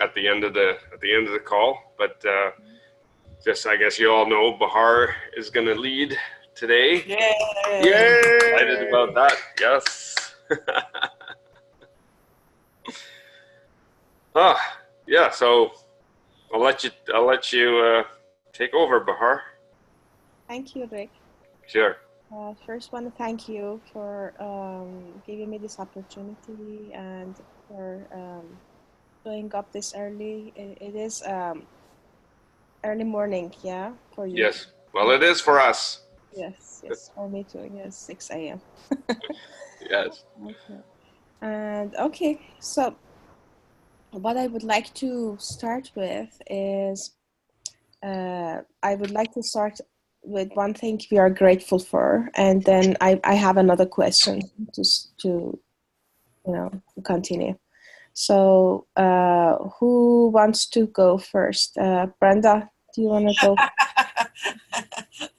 at the end of the call. But just I guess you all know Bahar is going to lead today. Yay! Excited about that. Yes. Yeah. So I'll let you take over, Bahar. Thank you, Rick. Sure. First, want to thank you for giving me this opportunity and for showing up this early. It is early morning, yeah, for you. Yes. Well, it is for us. Yes, for me too. Yes, 6 a.m. Yes. Okay. And okay, so what I would like to start with is I would like to start with one thing we are grateful for, and then I have another question to continue. So who wants to go first? Brenda, do you want to go?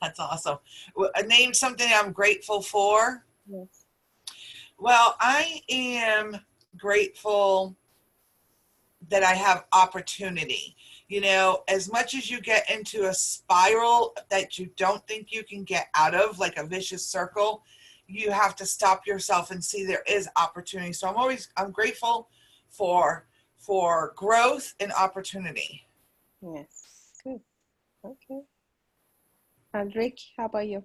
That's awesome. Name something I'm grateful for. Yes. Well, I am grateful that I have opportunity. You know, as much as you get into a spiral that you don't think you can get out of, like a vicious circle, you have to stop yourself and see there is opportunity. So I'm grateful for growth and opportunity. Yes. Good. Okay. And Rick, how about you?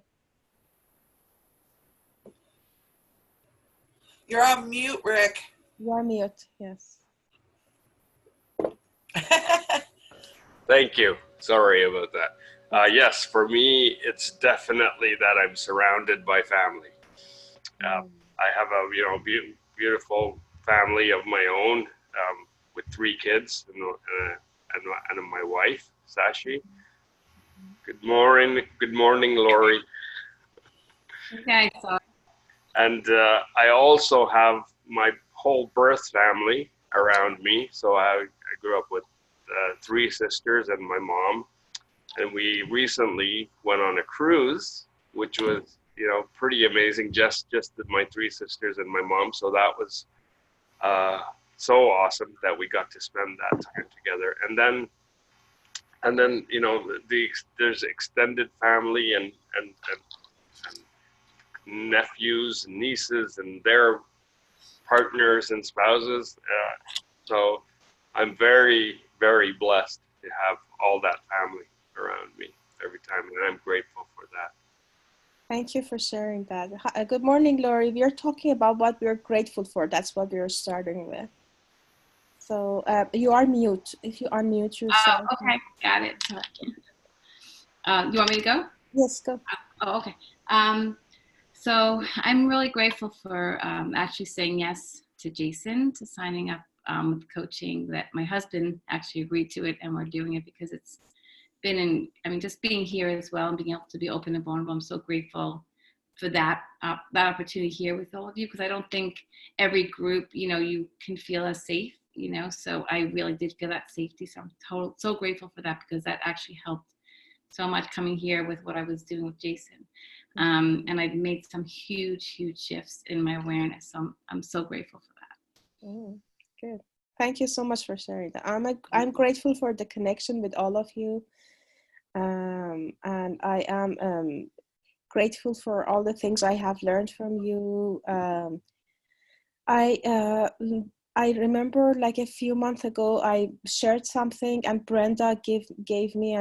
You're on mute, Rick. You're on mute. Yes. Thank you. Sorry about that. Yes, for me, it's definitely that I'm surrounded by family. I have a beautiful family of my own with 3 kids and my wife, Sashi. Good morning, Lori. Okay, so. And I also have my whole birth family around me. So I grew up with 3 sisters and my mom, and we recently went on a cruise, which was pretty amazing. Just my 3 sisters and my mom. So that was so awesome that we got to spend that time together. And then there's extended family and nephews and nieces and their partners and spouses. So I'm very, very blessed to have all that family around me every time, and I'm grateful for that. Thank you for sharing that. Good morning, Lori. We are talking about what we're grateful for. That's what we're starting with. So you are mute. If you unmute yourself. Okay, got it. You want me to go? Yes, go. Oh, okay. So I'm really grateful for actually saying yes to Jason, to signing up with coaching, that my husband actually agreed to it, and we're doing it because it's been just being here as well and being able to be open and vulnerable. I'm so grateful for that opportunity here with all of you, because I don't think every group, you can feel as safe, so I really did feel that safety. So I'm so grateful for that, because that actually helped so much coming here with what I was doing with Jason. And I've made some huge, huge shifts in my awareness. So I'm so grateful for that. Good. Thank you so much for sharing that. I'm grateful for the connection with all of you. And I am grateful for all the things I have learned from you. I remember like a few months ago, I shared something and Brenda gave me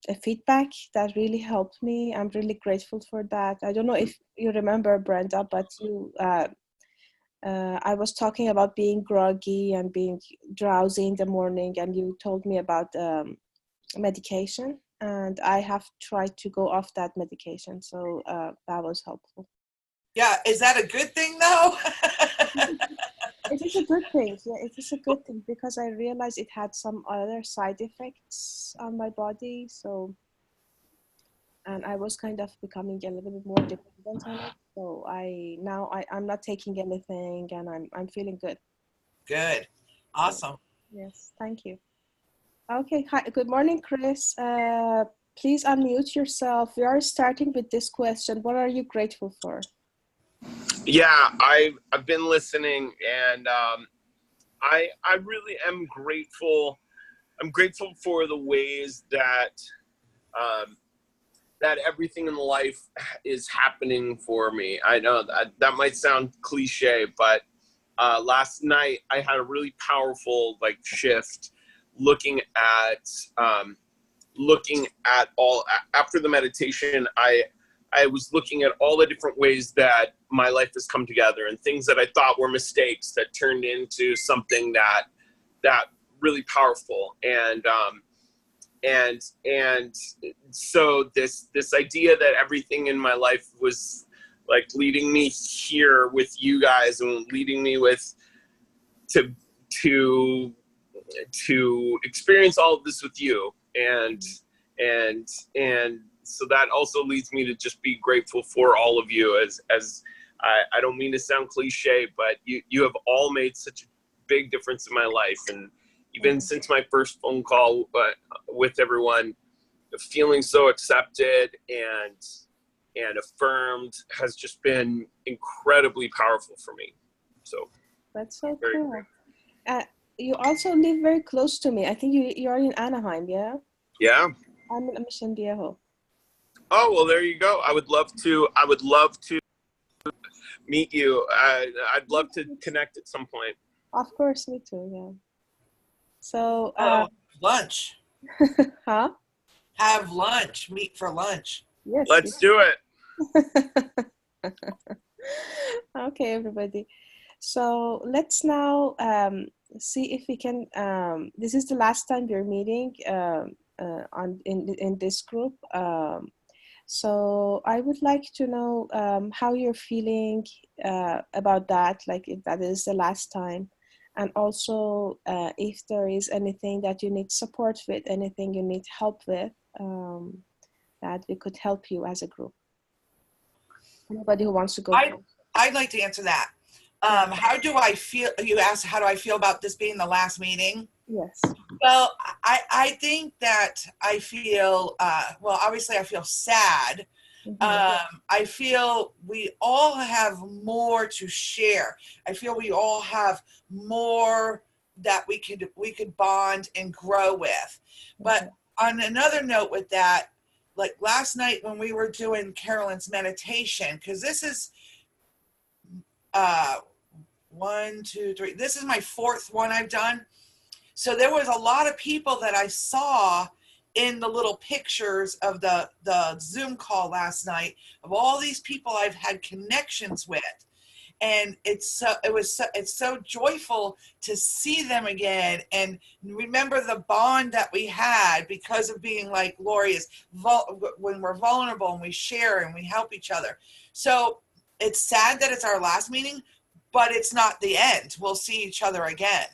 a feedback that really helped me. I'm really grateful for that. I don't know if you remember, Brenda, but I was talking about being groggy and being drowsy in the morning, and you told me about medication, and I have tried to go off that medication, so that was helpful. Yeah, is that a good thing though? It is a good thing. Yeah, it is a good thing, because I realized it had some other side effects on my body. So, and I was kind of becoming a little bit more dependent on it. So I'm not taking anything, and I'm feeling good. Good, awesome. Yes, thank you. Okay, hi. Good morning, Chris. Please unmute yourself. We are starting with this question. What are you grateful for? Yeah, I've been listening, and I really am grateful. I'm grateful for the ways that that everything in life is happening for me. I know that might sound cliche, but last night I had a really powerful like shift looking at all after the meditation. I was looking at all the different ways that my life has come together and things that I thought were mistakes that turned into something that really powerful. And so this idea that everything in my life was like leading me here with you guys and leading me with to experience all of this with you, and so that also leads me to just be grateful for all of you. As I don't mean to sound cliche, but you have all made such a big difference in my life. And even since my first phone call with everyone, feeling so accepted and affirmed has just been incredibly powerful for me. So that's so cool. You also live very close to me. I think you are in Anaheim, yeah? Yeah. I'm in Mission Viejo. Oh, well, there you go. I would love to meet you. I'd love to connect at some point. Of course, me too, yeah. So lunch. Huh? Have lunch. Meet for lunch. Yes. Let's do it. Okay, everybody. So let's now see if we can. This is the last time we're meeting in this group. So I would like to know how you're feeling about that. Like if that is the last time. And also, if there is anything that you need support with, anything you need help with, that we could help you as a group. Anybody who wants to go? I'd like to answer that. How do I feel? You asked, how do I feel about this being the last meeting? Yes. Well, I think that I feel, well, obviously I feel sad. Mm-hmm. I feel we all have more to share. I feel we all have more that we could bond and grow with. But on another note with that, like last night when we were doing Carolyn's meditation, because this is 1, 2, 3, this is my 4th one I've done. So there was a lot of people that I saw in the little pictures of the Zoom call last night of all these people I've had connections with. And it's so joyful to see them again and remember the bond that we had because of being like Lori is when we're vulnerable and we share and we help each other. So it's sad that it's our last meeting, but it's not the end. We'll see each other again.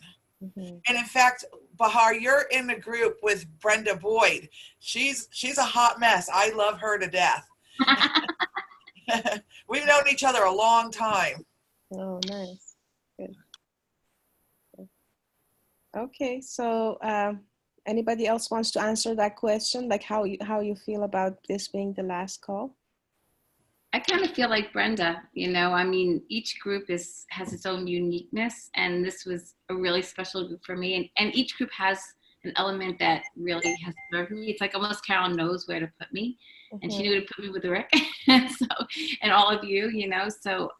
Mm-hmm. And in fact, Bahar, you're in the group with Brenda Boyd. She's a hot mess. I love her to death. We've known each other a long time. Oh, nice. Good. Okay, so anybody else wants to answer that question? Like how you feel about this being the last call? I kind of feel like Brenda, I mean, each group has its own uniqueness, and this was a really special group for me. And each group has an element that really has served me. It's like almost Carol knows where to put me, and she knew where to put me with Rick, so, and all of you, so,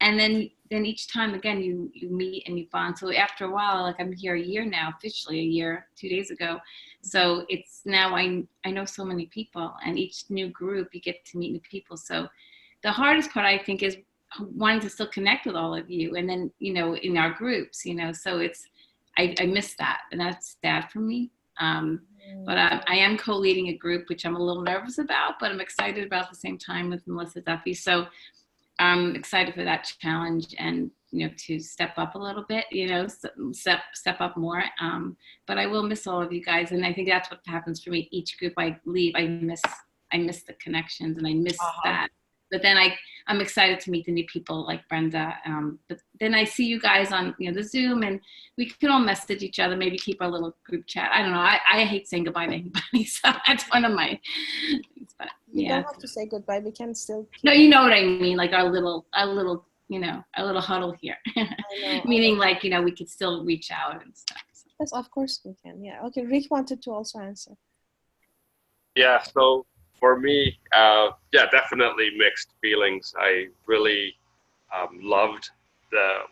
and then each time again, you meet and you bond. So after a while, like I'm here a year now, officially a year, 2 days ago. So it's now I know so many people, and each new group you get to meet new people. So the hardest part I think is wanting to still connect with all of you, and then in our groups, so it's I miss that, and that's sad for me. But I am co-leading a group, which I'm a little nervous about, but I'm excited about at the same time with Melissa Duffy. So I'm excited for that challenge and, to step up a little bit, step up more. But I will miss all of you guys. And I think that's what happens for me. Each group I leave, I miss the connections and I miss that. But then I'm excited to meet the new people like Brenda. But then I see you guys on the Zoom, and we can all message each other, maybe keep our little group chat. I don't know. I hate saying goodbye to anybody, so that's one of my things. But you don't have to say goodbye. We can still. No, you know what I mean. Like our little you know, a little huddle here. I know. Meaning like, you know, we could still reach out and stuff. So. Yes, of course we can. Yeah. Okay. Rick wanted to also answer. Yeah, so for me, yeah, definitely mixed feelings. I really loved the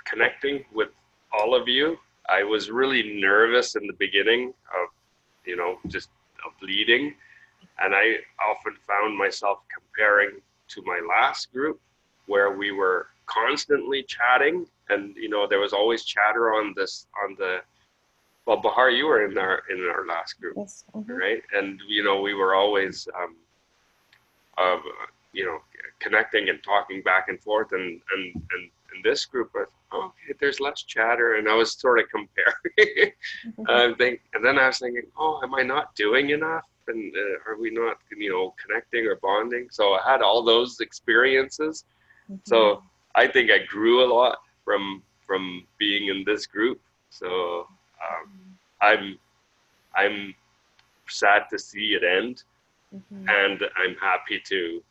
connecting with all of you. I was really nervous in the beginning of, you know, just of leading. And I often found myself comparing to my last group where we were constantly chatting. And, you know, there was always chatter on the, well, Bahar, you were in our last group, Yes. right? And, you know, we were always, you know, connecting and talking back and forth. And in this group, oh, okay, there's less chatter. And I was sort of comparing. And then I was thinking, oh, am I not doing enough? And are we not, you know, connecting or bonding? So I had all those experiences. So I think I grew a lot from being in this group. So I'm sad to see it end, and I'm happy to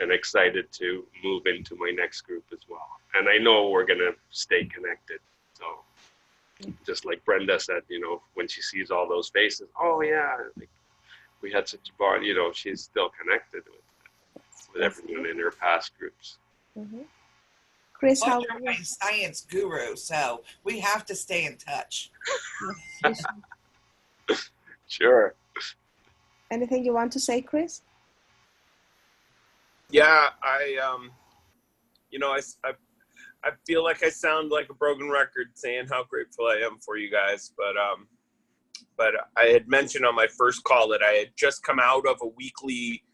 and excited to move into my next group as well. And I know we're gonna stay connected. So just like Brenda said, you know, when she sees all those faces, oh yeah, like, we had such a bond. You know, she's still connected with everyone in her past groups. Chris, Well, how you're my science guru, so we have to stay in touch. Sure. Anything you want to say, Chris? Yeah, you know, I feel like I sound like a broken record saying how grateful I am for you guys, but I had mentioned on my first call that I had just come out of a weekly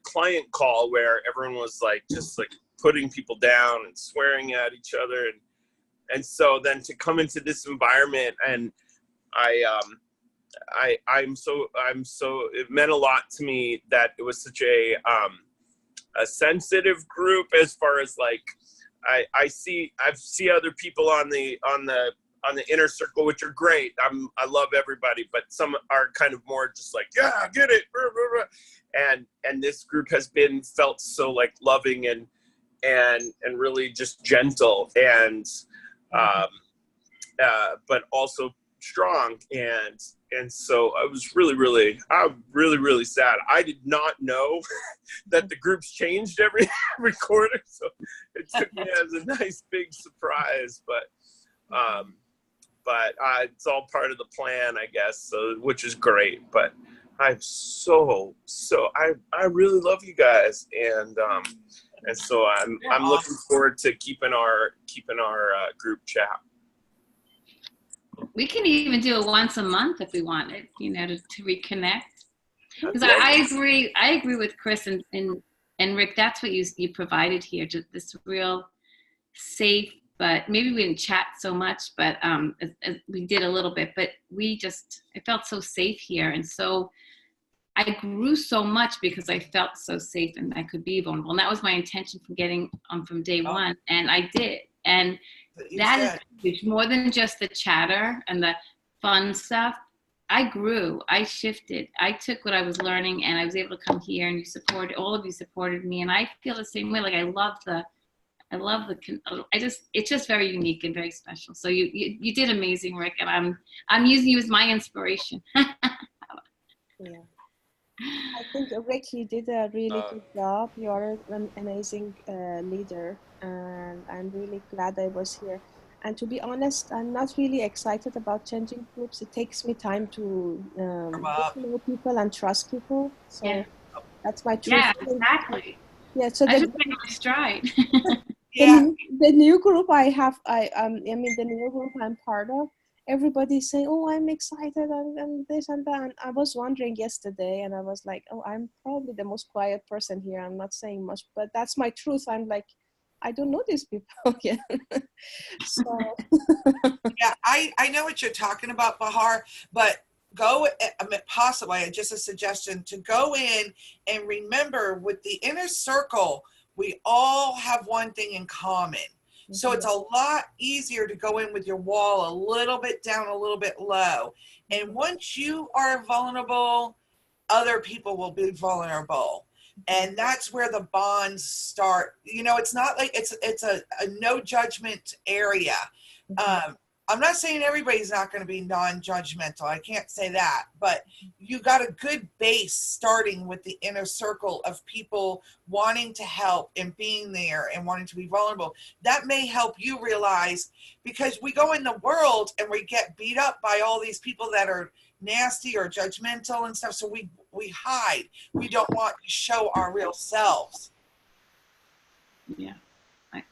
client call where everyone was like just like putting people down and swearing at each other, and so then to come into this environment, and I'm so it meant a lot to me that it was such a sensitive group as far as like I see other people on the inner circle, which are great. I love everybody, but some are kind of more just like, yeah, I get it. And this group has felt so like loving and really just gentle and but also strong, and so I was really sad. I did not know that the groups changed every quarter, so it took me as a nice big surprise, but it's all part of the plan, I guess, so which is great. But I'm I really love you guys, and so I'm looking forward to keeping our group chat. We can even do it once a month if we wanted, you know, to reconnect. Because I agree with Chris and Rick. That's what you provided here, just this real safe. But maybe we didn't chat so much, but we did a little bit. But I felt so safe here, and so I grew so much because I felt so safe and I could be vulnerable. And that was my intention from getting from day one, and I did. And that is huge. More than just the chatter and the fun stuff. I grew. I shifted. I took what I was learning, and I was able to come here. And all of you supported me, and I feel the same way. Like it's just very unique and very special. So you did amazing, Rick, and I'm using you as my inspiration. Yeah. I think, Rick, you did a really good job. You're an amazing leader, and I'm really glad I was here. And to be honest, I'm not really excited about changing groups. It takes me time to get to know people and trust people. So that's my truth. Yeah, exactly. Yeah, so I just take my stride. The new group I have, the new group I'm part of, everybody's saying, oh, I'm excited and this and that. And I was wondering yesterday, and I was like, oh, I'm probably the most quiet person here. I'm not saying much, but that's my truth. I'm like, I don't know these people yet. So Yeah, I know what you're talking about, Bahar, but possibly just a suggestion to go in and remember with the inner circle, we all have one thing in common. So it's a lot easier to go in with your wall a little bit down, a little bit low. And once you are vulnerable, other people will be vulnerable. And that's where the bonds start. You know, it's not like it's a no judgment area. I'm not saying everybody's not going to be non-judgmental. I can't say that, but you got a good base starting with the inner circle of people wanting to help and being there and wanting to be vulnerable. That may help you realize, because we go in the world and we get beat up by all these people that are nasty or judgmental and stuff. So we hide. We don't want to show our real selves. Yeah.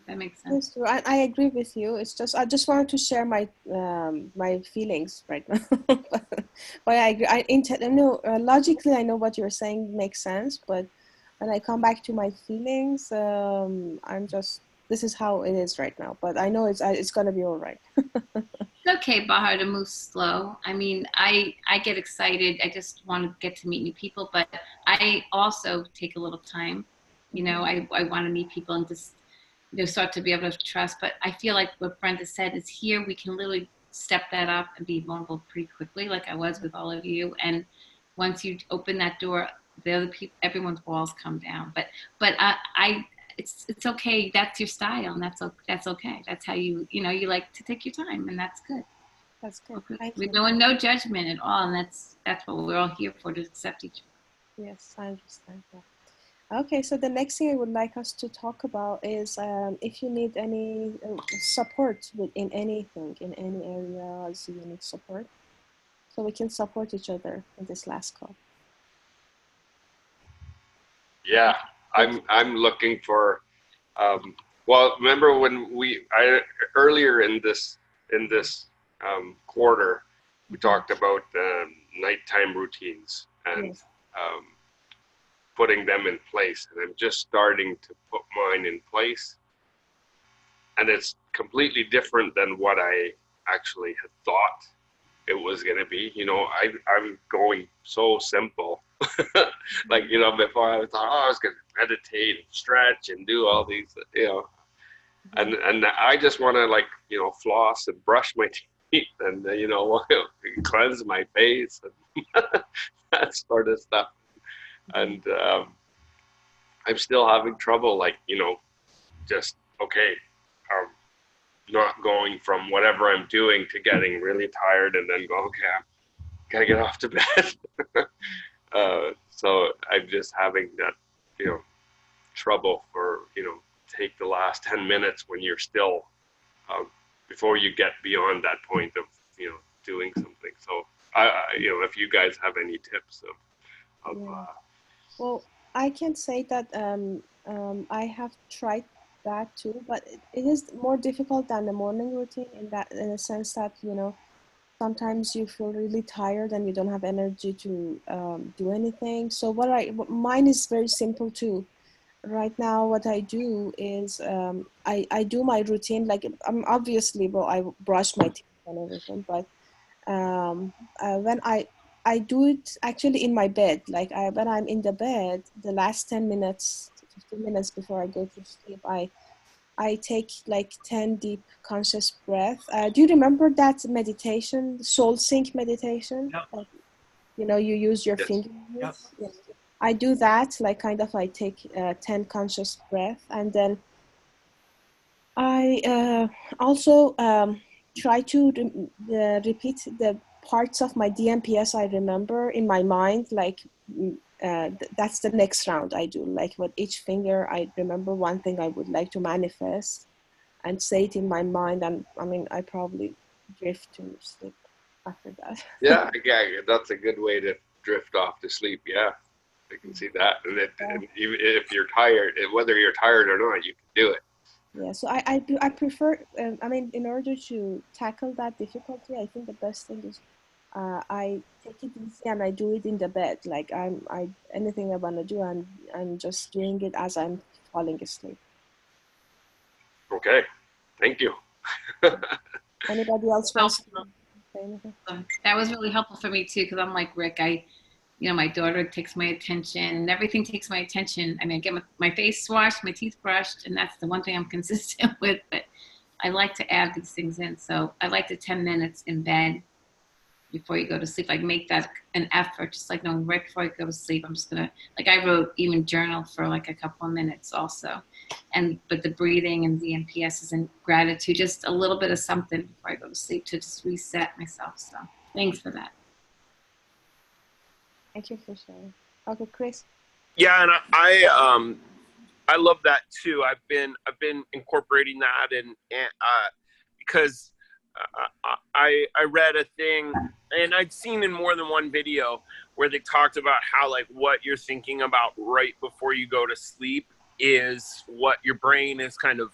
That makes sense. That's true. I agree with you. It's just I just wanted to share my my feelings right now. But I agree. Logically I know what you're saying makes sense, but when I come back to my feelings, I'm just, this is how it is right now. But I know it's gonna be all right. It's okay, Bahar, to move slow. I mean, I get excited. I just want to get to meet new people, but I also take a little time. You know, I want to meet people and just, you know, start to be able to trust. But I feel like what Brenda said is here we can literally step that up and be vulnerable pretty quickly, like I was with all of you. And once you open that door, the other people, everyone's walls come down. But it's okay. That's your style, and that's okay. That's how you you like to take your time, and that's good. That's good. Thank With you. no judgment at all, and that's what we're all here for, to accept each other. Yes, I understand that. Okay, so the next thing I would like us to talk about is if you need any support in anything, in any areas you need support, so we can support each other in this last call. Yeah, I'm looking for. Well, remember when earlier in this quarter, we talked about nighttime routines and Yes. putting them in place, and I'm just starting to put mine in place, and it's completely different than what I actually had thought it was going to be. You know, I'm going so simple. Like, you know, before I thought, oh, I was going to meditate and stretch and do all these, you know, and I just want to, like, you know, floss and brush my teeth and, you know, cleanse my face and that sort of stuff. And I'm still having trouble, like, you know, just, okay, not going from whatever I'm doing to getting really tired and then go, okay, I gotta get off to bed. So I'm just having that, you know, trouble for, you know, take the last 10 minutes when you're still, before you get beyond that point of, you know, doing something. So you know, if you guys have any tips of Yeah. Well, I can say that I have tried that too, but it is more difficult than the morning routine in the sense that, you know, sometimes you feel really tired and you don't have energy to do anything. So mine is very simple too. Right now, what I do is I do my routine, like obviously, well, I brush my teeth and everything, but when I do it actually in my bed, like when I'm in the bed, the last 10 minutes, 15 minutes before I go to sleep, I take like 10 deep conscious breath. Do you remember that meditation, soul sync meditation? Yep. Like, you know, you use your Yes. fingers. Yep. Yeah. I do that, like kind of I take 10 conscious breath, and then I also try to repeat the parts of my DMPS I remember in my mind, like that's the next round I do. Like with each finger, I remember one thing I would like to manifest and say it in my mind. And I mean, I probably drift to sleep after that. yeah, that's a good way to drift off to sleep. Yeah, I can see that. And even if you're tired, whether you're tired or not, you can do it. Yeah, so I prefer, I mean, in order to tackle that difficulty, I think the best thing is I take it easy and I do it in the bed. Like anything I want to do, I'm just doing it as I'm falling asleep. Okay, thank you. Anybody else wants to say anything? That was really helpful for me too, because I'm like Rick. You know, my daughter takes my attention, and everything takes my attention. I mean, I get my face washed, my teeth brushed, and that's the one thing I'm consistent with. But I like to add these things in. So I like the 10 minutes in bed, before you go to sleep. Like make that an effort, just like knowing right before I go to sleep, I'm just gonna, like I wrote even journal for like a couple of minutes also. But the breathing and the NPS and gratitude, just a little bit of something before I go to sleep to just reset myself. So thanks for that. Thank you for sharing. Okay, Chris. Yeah, and I love that too. I've been incorporating that, and because I read a thing, and I'd seen in more than one video where they talked about how like what you're thinking about right before you go to sleep is what your brain is kind of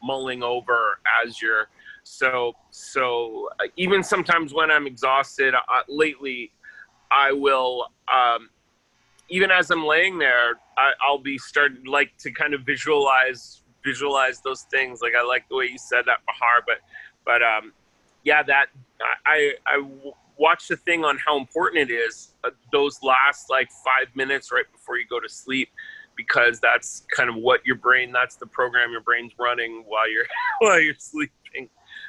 mulling over as you're so even sometimes when I'm exhausted lately, I will even as I'm laying there, I'll be starting like to kind of visualize those things. Like I like the way you said that, Bahar, but yeah, that I watched a thing on how important it is those last like 5 minutes right before you go to sleep, because that's kind of what your brain, that's the program your brain's running while you're while you're sleeping.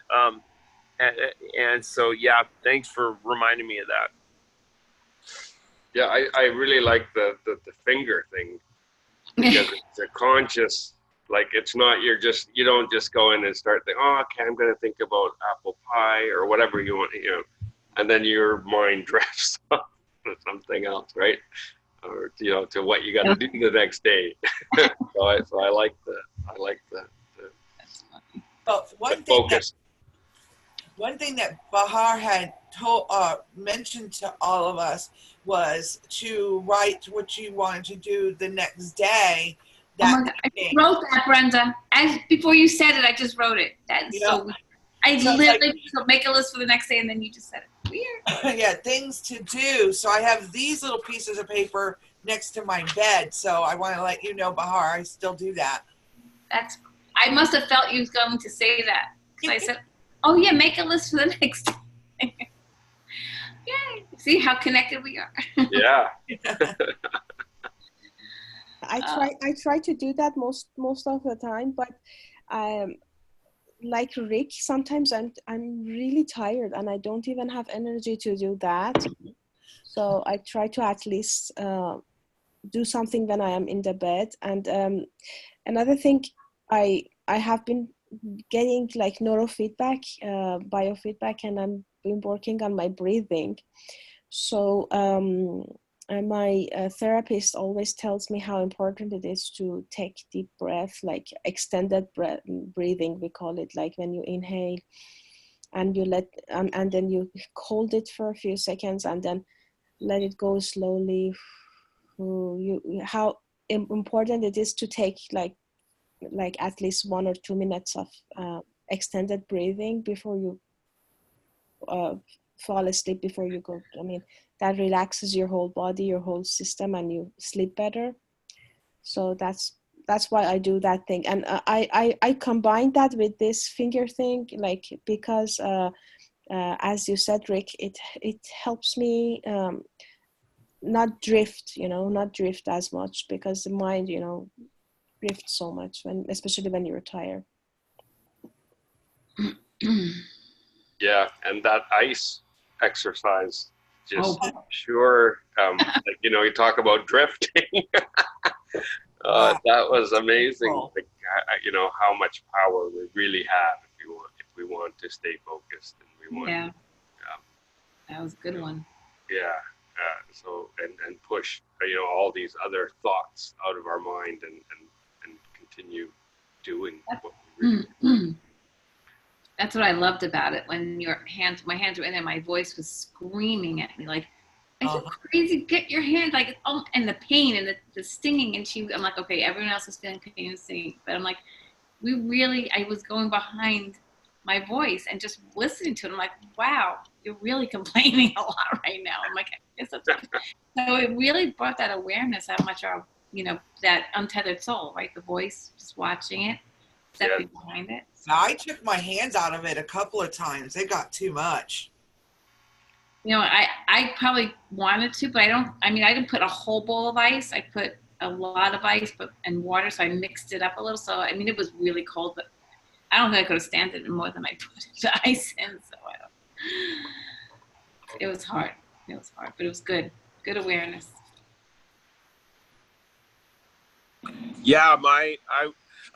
And so yeah, thanks for reminding me of that. Yeah, I really like the finger thing, because it's a conscious, like it's not, you don't just go in and start thinking, oh, okay, I'm going to think about apple pie or whatever you want, and then your mind drifts off to something else, right? Or, to what you got to do the next day. So I like the But one thing that Bahar had mentioned to all of us was to write what you wanted to do the next day. Oh my God, I wrote that, Brenda. Before you said it, I just wrote it. That's so weird. I literally make a list for the next day, and then you just said it. Weird. Yeah, things to do. So I have these little pieces of paper next to my bed. So I want to let you know, Bahar, I still do that. I must have felt you was going to say that. So I said, oh yeah, make a list for the next day. Yay. See how connected we are. Yeah. I try to do that most of the time, but like Rick, sometimes I'm really tired and I don't even have energy to do that. So I try to at least do something when I am in the bed. And another thing, I have been getting like neurofeedback, biofeedback, and I've been working on my breathing. So my therapist always tells me how important it is to take deep breath, like extended breathing, we call it, like when you inhale and you let, and then you hold it for a few seconds and then let it go slowly. How important it is to take like at least 1 or 2 minutes of extended breathing before you fall asleep, before you go. I mean, that relaxes your whole body, your whole system, and you sleep better. So that's why I do that thing. And I combine that with this finger thing, like, because as you said, Rick, it helps me not drift as much, because the mind, drifts so much, especially when you're tired. Yeah, and that ice exercise, just sure. Like, you talk about drifting. Wow. That was amazing. Like, how much power we really have if we want to stay focused, and we want. Yeah. That was a good one. Yeah. So and push all these other thoughts out of our mind and continue doing what we really want. That's what I loved about it, when my hands were in there, my voice was screaming at me like, are you crazy? Get your hand, like, and the pain and the stinging. And I'm like, okay, everyone else is feeling pain and stinging, but I'm like, I was going behind my voice and just listening to it. I'm like, wow, you're really complaining a lot right now. I'm like, I guess that's so it really brought that awareness, how much our, that untethered soul, right? The voice, just watching it, stepping behind it. I took my hands out of it a couple of times. It got too much. I probably wanted to, but I didn't put a whole bowl of ice. I put a lot of ice and water, so I mixed it up a little. So, it was really cold, but I don't think I could have stand it more than I put the ice in. So it was hard. It was hard, but it was good. Good awareness. Yeah, I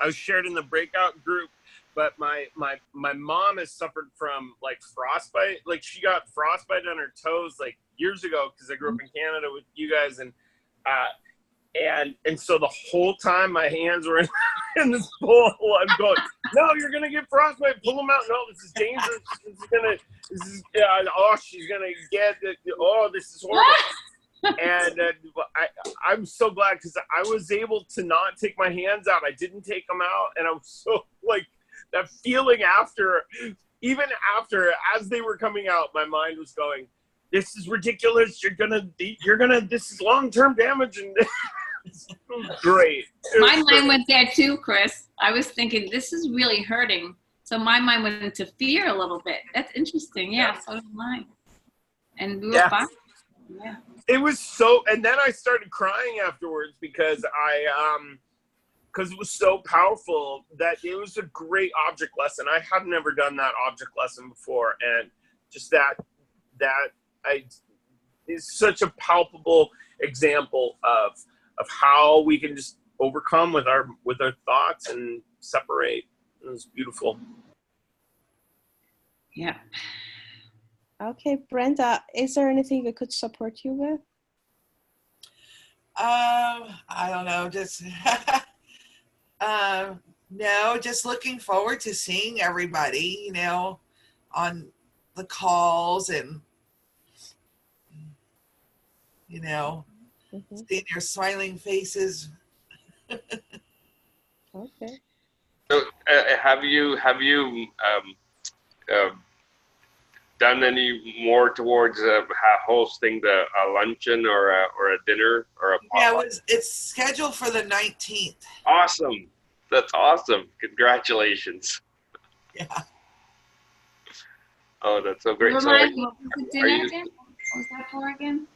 was shared in the breakout group, but my mom has suffered from like frostbite. Like she got frostbite on her toes like years ago because I grew up in Canada with you guys, and so the whole time my hands were in this bowl, I'm going, no, you're gonna get frostbite. Pull them out. No, this is dangerous. She's gonna get it. Oh, this is horrible. And I'm so glad because I was able to not take my hands out. I didn't take them out, and I was so like that feeling after, even after as they were coming out, my mind was going, "This is ridiculous. You're gonna. This is long-term damage." And it's great. My mind went there too, Chris. I was thinking this is really hurting, so my mind went into fear a little bit. That's interesting. Yeah, so did mine. And we were fine. Yeah. It was so, and then I started crying afterwards because because it was so powerful that it was a great object lesson. I had never done that object lesson before, and just that is such a palpable example of how we can just overcome with our thoughts and separate. It was beautiful. Yeah. Okay, Brenda, is there anything we could support you with? I don't know, just no, just looking forward to seeing everybody, you know, on the calls and, you know, seeing your smiling faces. Okay. So, have you done any more towards hosting a luncheon or a dinner or a potluck? Yeah, it's scheduled for the 19th. Awesome. That's awesome. Congratulations. Yeah. Oh, that's so great. So Remind me, what was the dinner again? What was that for again?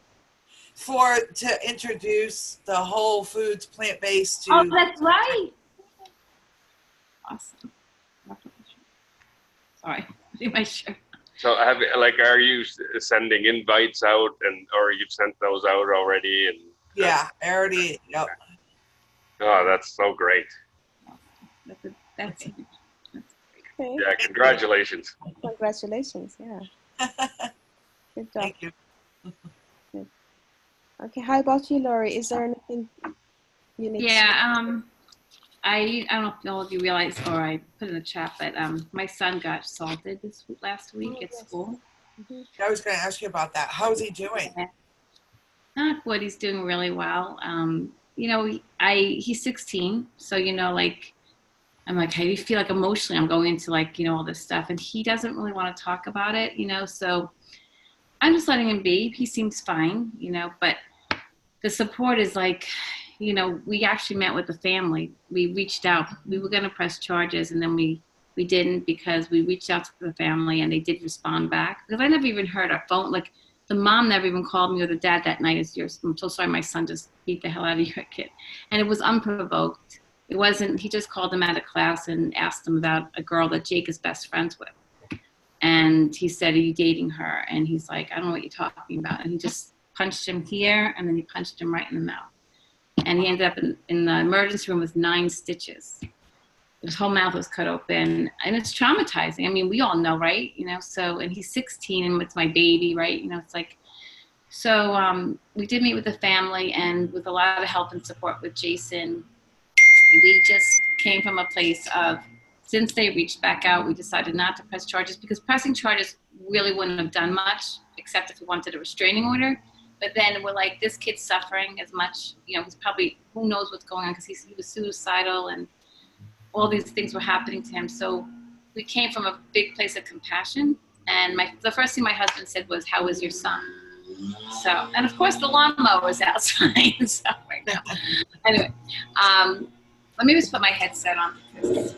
To introduce the Whole Foods plant-based to. Oh, that's right. Awesome. Sorry, my shirt. So are you sending invites out or you've sent those out already? And Yeah, I already. Yep. Oh, that's so great. That's Okay. Yeah, congratulations. Congratulations, yeah. Good job. Thank you. Good. Okay, how about you, Lori? Is there anything you need to I don't know if all of you realize, or I put in the chat, but my son got assaulted last week at school. I was going to ask you about that. How's he doing? Not good. He's doing really well. You know, he's 16, so you know, like I'm like, how do you feel like emotionally? I'm going into like, you know, all this stuff, and he doesn't really want to talk about it, you know. So I'm just letting him be. He seems fine, you know, but the support is like, you know, we actually met with the family. We reached out. We were going to press charges, and then we didn't because we reached out to the family, and they did respond back. Because I never even heard our phone. Like, the mom never even called me or the dad that night. I'm so sorry my son just beat the hell out of your kid. And it was unprovoked. It wasn't, he just called him out of class and asked him about a girl that Jake is best friends with. And he said, are you dating her? And he's like, I don't know what you're talking about. And he just punched him here, and then he punched him right in the mouth. And he ended up in the emergency room with 9 stitches. His whole mouth was cut open, and it's traumatizing. I mean, we all know, right? You know, so, and he's 16, and it's my baby, right? You know, it's like, so we did meet with the family, and with a lot of help and support with Jason, we just came from a place of, since they reached back out, we decided not to press charges, because pressing charges really wouldn't have done much, except if we wanted a restraining order. But then we're like, this kid's suffering as much, you know, he's probably, who knows what's going on, because he was suicidal, and all these things were happening to him. So we came from a big place of compassion. And the first thing my husband said was, how is your son? So, and of course the lawnmower was outside. So right now. Anyway, let me just put my headset on because,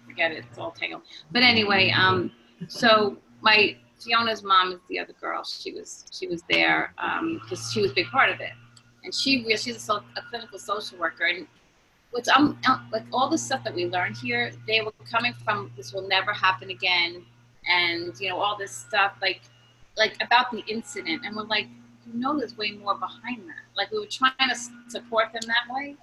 forget it, it's all tangled. But anyway, so Fiona's mom is the other girl. She was there because she was a big part of it, and she's a clinical social worker, and what's like all the stuff that we learned here, they were coming from this will never happen again, and you know all this stuff like about the incident, and we're like, you know, there's way more behind that. Like we were trying to support them that way,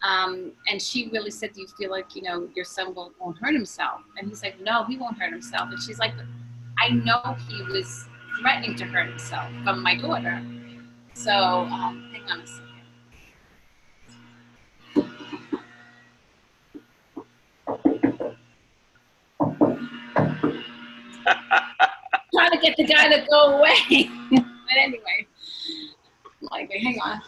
and she really said, do you feel like, you know, your son won't hurt himself? And he's like, no, he won't hurt himself. And she's like, I know he was threatening to hurt himself from my daughter. So hang on a second. Trying to get the guy to go away. But anyway, like, hang on.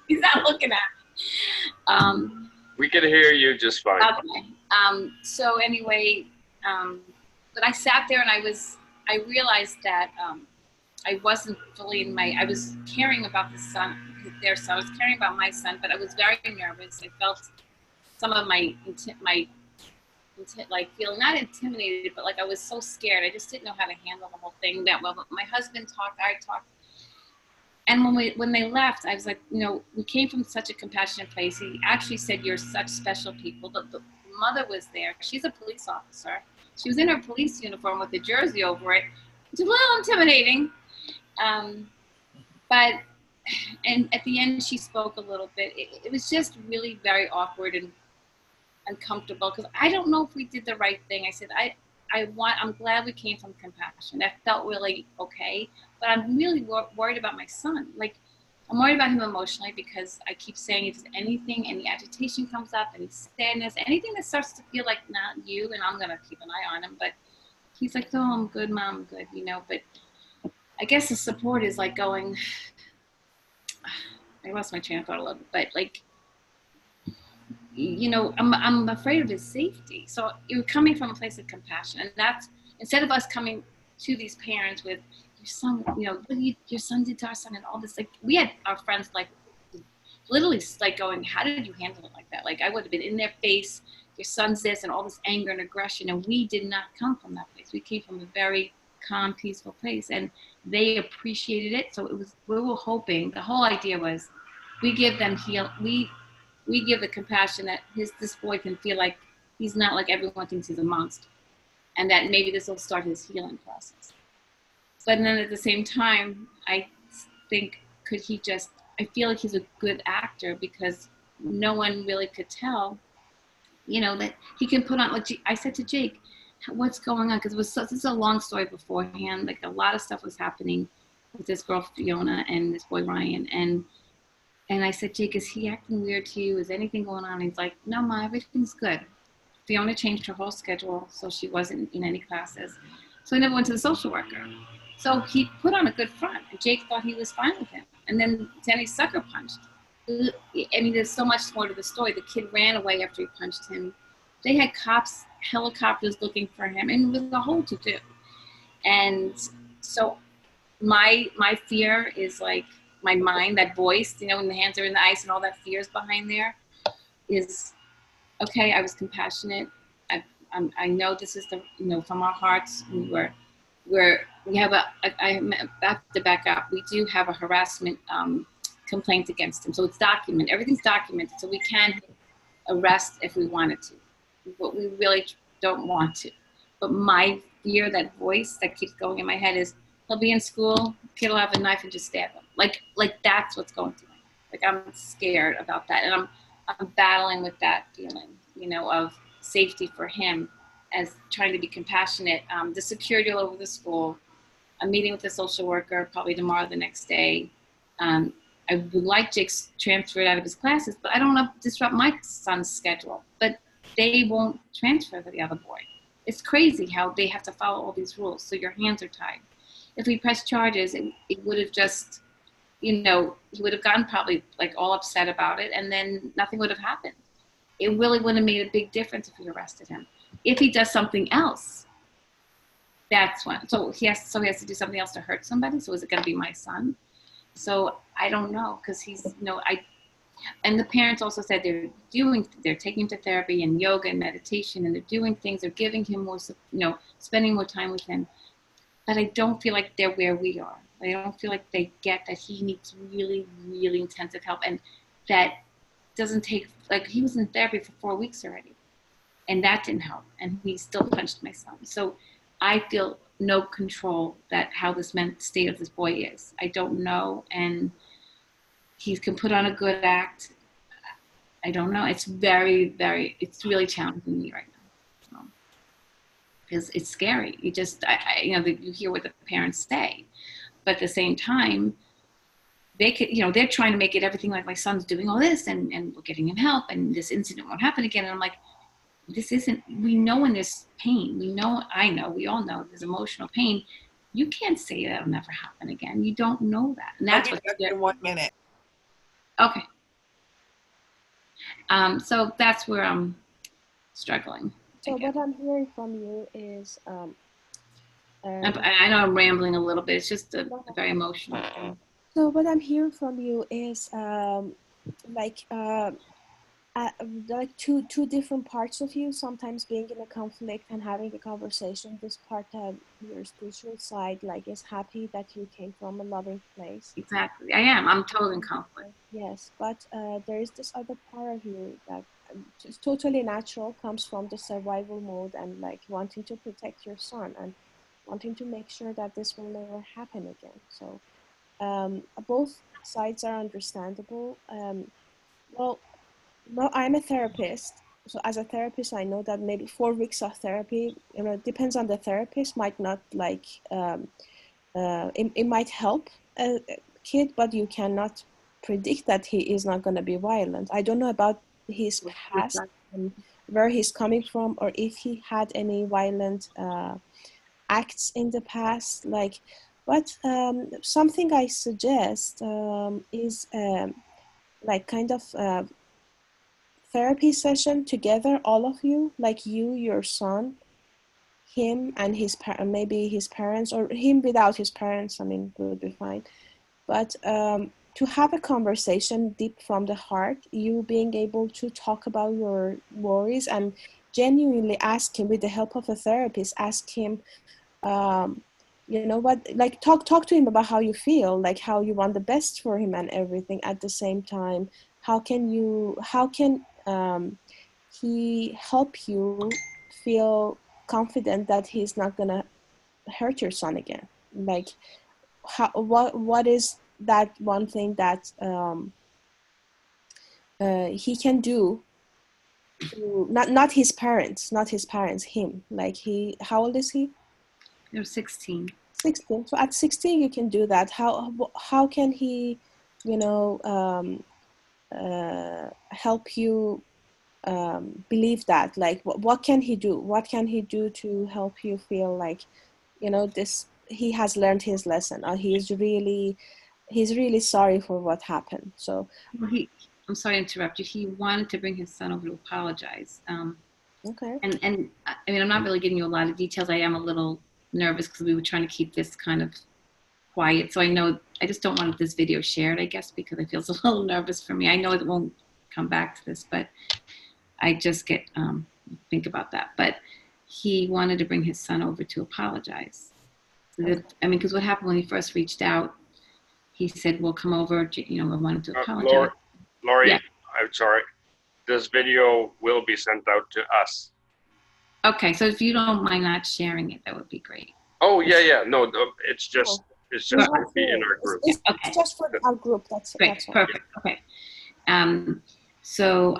He's not looking at me. We can hear you just fine. Okay. So anyway, but I sat there and I realized that I wasn't fully in I was caring about their son. I was caring about my son, but I was very nervous. I felt some of my like feeling not intimidated, but like I was so scared. I just didn't know how to handle the whole thing that well. But my husband talked, I talked. And when they left, I was like, you know, we came from such a compassionate place. He actually said, you're such special people. The mother was there. She's a police officer. She was in her police uniform with a jersey over it. It's a little intimidating. But, and at the end, she spoke a little bit. It was just really very awkward and uncomfortable because I don't know if we did the right thing. I said, I'm glad we came from compassion. That felt really okay. But I'm really worried about my son. Like, I'm worried about him emotionally because I keep saying if there's anything, any agitation comes up, any sadness, anything that starts to feel like not you, and I'm going to keep an eye on him. But he's like, oh, I'm good, Mom, I'm good, you know. But I guess the support is like going, I lost my train of thought a little bit, but like, you know, I'm afraid of his safety. So you're coming from a place of compassion. And that's, instead of us coming to these parents with, your son, you know, what your son did to our son and all this, like we had our friends like literally like going, how did you handle it like that? Like I would have been in their face, your son's this, and all this anger and aggression. And we did not come from that place. We came from a very calm, peaceful place, and they appreciated it. So it was, we were hoping, the whole idea was we give them we give the compassion that this boy can feel like he's not like everyone thinks he's a monster, and that maybe this will start his healing process. But then at the same time, I think, I feel like he's a good actor because no one really could tell, you know, that he can put on, like I said to Jake, what's going on? Because this is a long story beforehand. Like a lot of stuff was happening with this girl, Fiona, and this boy, Ryan. And I said, Jake, is he acting weird to you? Is anything going on? And he's like, no, Ma, everything's good. Fiona changed her whole schedule, so she wasn't in any classes. So I never went to the social worker. So he put on a good front, and Jake thought he was fine with him. And then Danny sucker punched. I mean, there's so much more to the story. The kid ran away after he punched him. They had cops, helicopters looking for him, and it was a whole to-do. And so my fear is like my mind, that voice, you know, when the hands are in the ice and all that fear is behind there, is, okay, I was compassionate. I know this is the, you know, from our hearts, we have I have to back up. We do have a harassment complaint against him. So it's documented. Everything's documented. So we can arrest if we wanted to, but we really don't want to. But my fear, that voice that keeps going in my head is, he'll be in school, kid will have a knife and just stab him. Like that's what's going through my head. Like I'm scared about that. And I'm battling with that feeling, you know, of safety for him as trying to be compassionate. The security all over the school. I'm meeting with the social worker probably tomorrow, the next day. I would like Jake's transferred out of his classes, but I don't want to disrupt my son's schedule. But they won't transfer the other boy. It's crazy how they have to follow all these rules. So your hands are tied. If we press charges, it would have just, you know, he would have gotten probably like all upset about it, and then nothing would have happened. It really would have made a big difference if we arrested him. If he does something else, that's when. So he has to do something else to hurt somebody. So is it going to be my son? So I don't know, because he's, you know, and the parents also said they're taking him to therapy and yoga and meditation, and they're doing things. They're giving him more, you know, spending more time with him. But I don't feel like they're where we are. I don't feel like they get that he needs really, really intensive help, and that doesn't take, like, he was in therapy for 4 weeks already, and that didn't help, and he still punched my son. So I feel no control that how this state of this boy is. I don't know, and he can put on a good act. I don't know. It's it's really challenging me right now. Because it's scary. You just, you hear what the parents say, but at the same time, they could, they're trying to make it everything like my son's doing all this and we're getting him help and this incident won't happen again. And I'm like, this isn't, we know when there's pain, we all know there's emotional pain. You can't say that'll never happen again. You don't know that. And that's what in 1 minute. Okay. So that's where I'm struggling. So what I'm hearing from you is, I know I'm rambling a little bit. It's just a very emotional thing. So what I'm hearing from you is like two different parts of you sometimes being in a conflict and having a conversation. This part of your spiritual side, like, is happy that you came from a loving place. Exactly, I am. I'm totally in conflict. Yes, but there is this other part of you that is totally natural, comes from the survival mode and like wanting to protect your son and wanting to make sure that this will never happen again. So both sides are understandable. Well, I'm a therapist. So as a therapist, I know that maybe 4 weeks of therapy, it depends on the therapist, might not like, it might help a kid, but you cannot predict that he is not going to be violent. I don't know about his past and where he's coming from, or if he had any violent acts in the past, like, but something I suggest is like kind of therapy session together, all of you, like you, your son, him and maybe his parents, or him without his parents, I mean, would be fine. But to have a conversation deep from the heart, you being able to talk about your worries and genuinely ask him, with the help of a therapist, ask him, what, like, talk to him about how you feel, like how you want the best for him and everything. At the same time, how can he help you feel confident that he's not gonna hurt your son again? Like, what is that one thing that he can do to, not his parents, him, like, how old is he? They're 16. 16. So at 16 you can do that. How can he help you believe that? Like, what can he do? What can he do to help you feel like, this, he has learned his lesson, or he's really sorry for what happened? So I'm sorry to interrupt you. He wanted to bring his son over to apologize. okay. And I mean, I'm not really giving you a lot of details. I am a little nervous because we were trying to keep this kind of quiet. So I just don't want this video shared, I guess, because it feels a little nervous for me. I know it won't come back to this, but I just get, think about that. But he wanted to bring his son over to apologize. Okay. I mean, because what happened when he first reached out, he said, "We'll come over, I wanted to apologize." Lori, yeah. I'm sorry. This video will be sent out to us. Okay, so if you don't mind not sharing it, that would be great. Oh, yeah. No, it's just going to be in our group. It's just for our group. That's great. That's perfect. Okay. So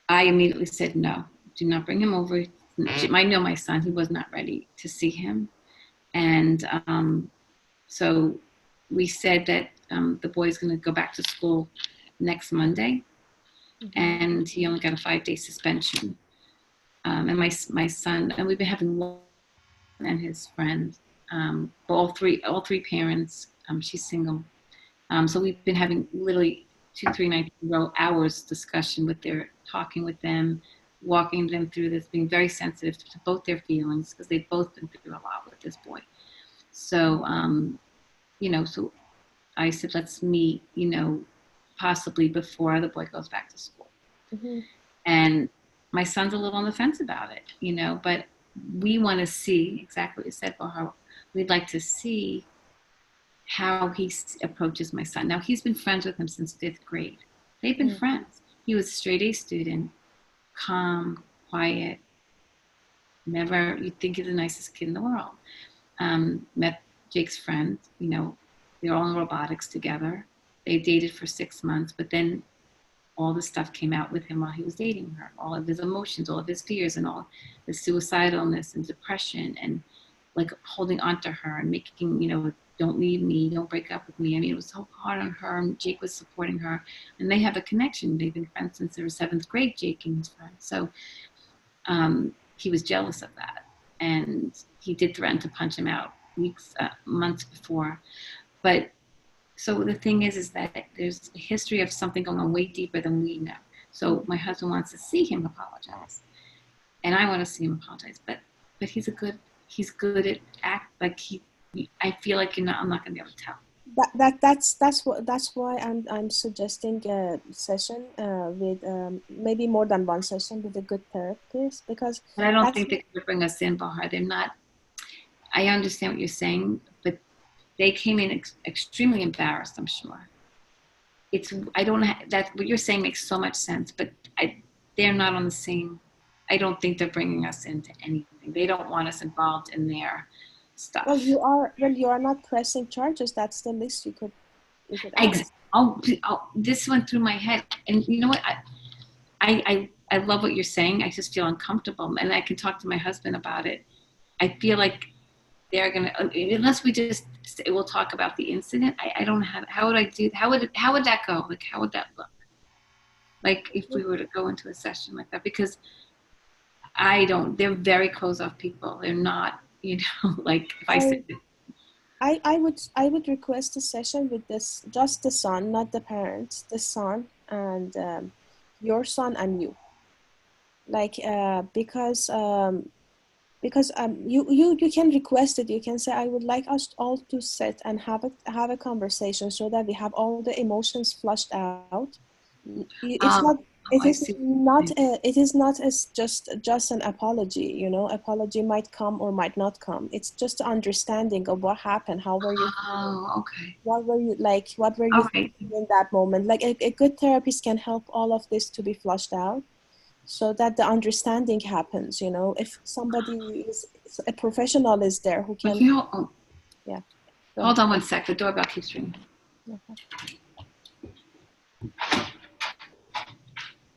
I immediately said, no, do not bring him over. I know my son, he was not ready to see him. And so we said that the boy's going to go back to school next Monday. Mm-hmm. And he only got a 5-day suspension. And my son, and we've been having and his friend, all three parents, she's single. So we've been having literally 2-3 nights in a row, hours discussion talking with them, walking them through this, being very sensitive to both their feelings, because they've both been through a lot with this boy. So, so I said, let's meet, possibly before the boy goes back to school. Mm-hmm. And my son's a little on the fence about it, but we want to see exactly what you said, about how we'd like to see how he approaches my son. Now, he's been friends with him since 5th grade. They've been friends. He was a straight A student, calm, quiet, never, you'd think he's the nicest kid in the world. Met Jake's friend, you know, they're all in robotics together. They dated for 6 months, but then all the stuff came out with him while he was dating her. All of his emotions, all of his fears, and all the suicidalness and depression, and like holding on to her and making, you know, don't leave me, don't break up with me. I mean, it was so hard on her, and Jake was supporting her, and they have a connection. They've been friends since they were 7th grade, Jake and his friend. So he was jealous of that, and he did threaten to punch him out months before. But so the thing is that there's a history of something going on way deeper than we know. So my husband wants to see him apologize, and I want to see him apologize. But he's good at act like I feel like I'm not going to be able to tell. That's why I'm suggesting a session with maybe more than one session with a good therapist, because. But I don't think they could bring us in, Bahar. They're not. I understand what you're saying, but they came in extremely embarrassed. I'm sure. That what you're saying makes so much sense, but they're not on the same. I don't think they're bringing us into anything. They don't want us involved in their stuff. Well, you are not pressing charges. That's the least you could ask. This went through my head, and you know what? I love what you're saying. I just feel uncomfortable, and I can talk to my husband about it. I feel like they're gonna, unless we'll talk about the incident. I don't have. How would I do? How would that go? Like, how would that look? Like if we were to go into a session like that, because they're very closed off people. They're not, you know, like if I said. I would request a session with just the son, not the parents, the son and your son and you. Like because you can request it. You can say, I would like us all to sit and have a conversation so that we have all the emotions flushed out. It is not as just an apology, you know. Apology might come or might not come. It's just understanding of what happened. How were you? Okay. What were you like? What were you thinking in that moment? Like a good therapist can help all of this to be flushed out, so that the understanding happens. You know, if somebody a professional is there who can. Yeah. Hold on one sec. The doorbell keeps ringing.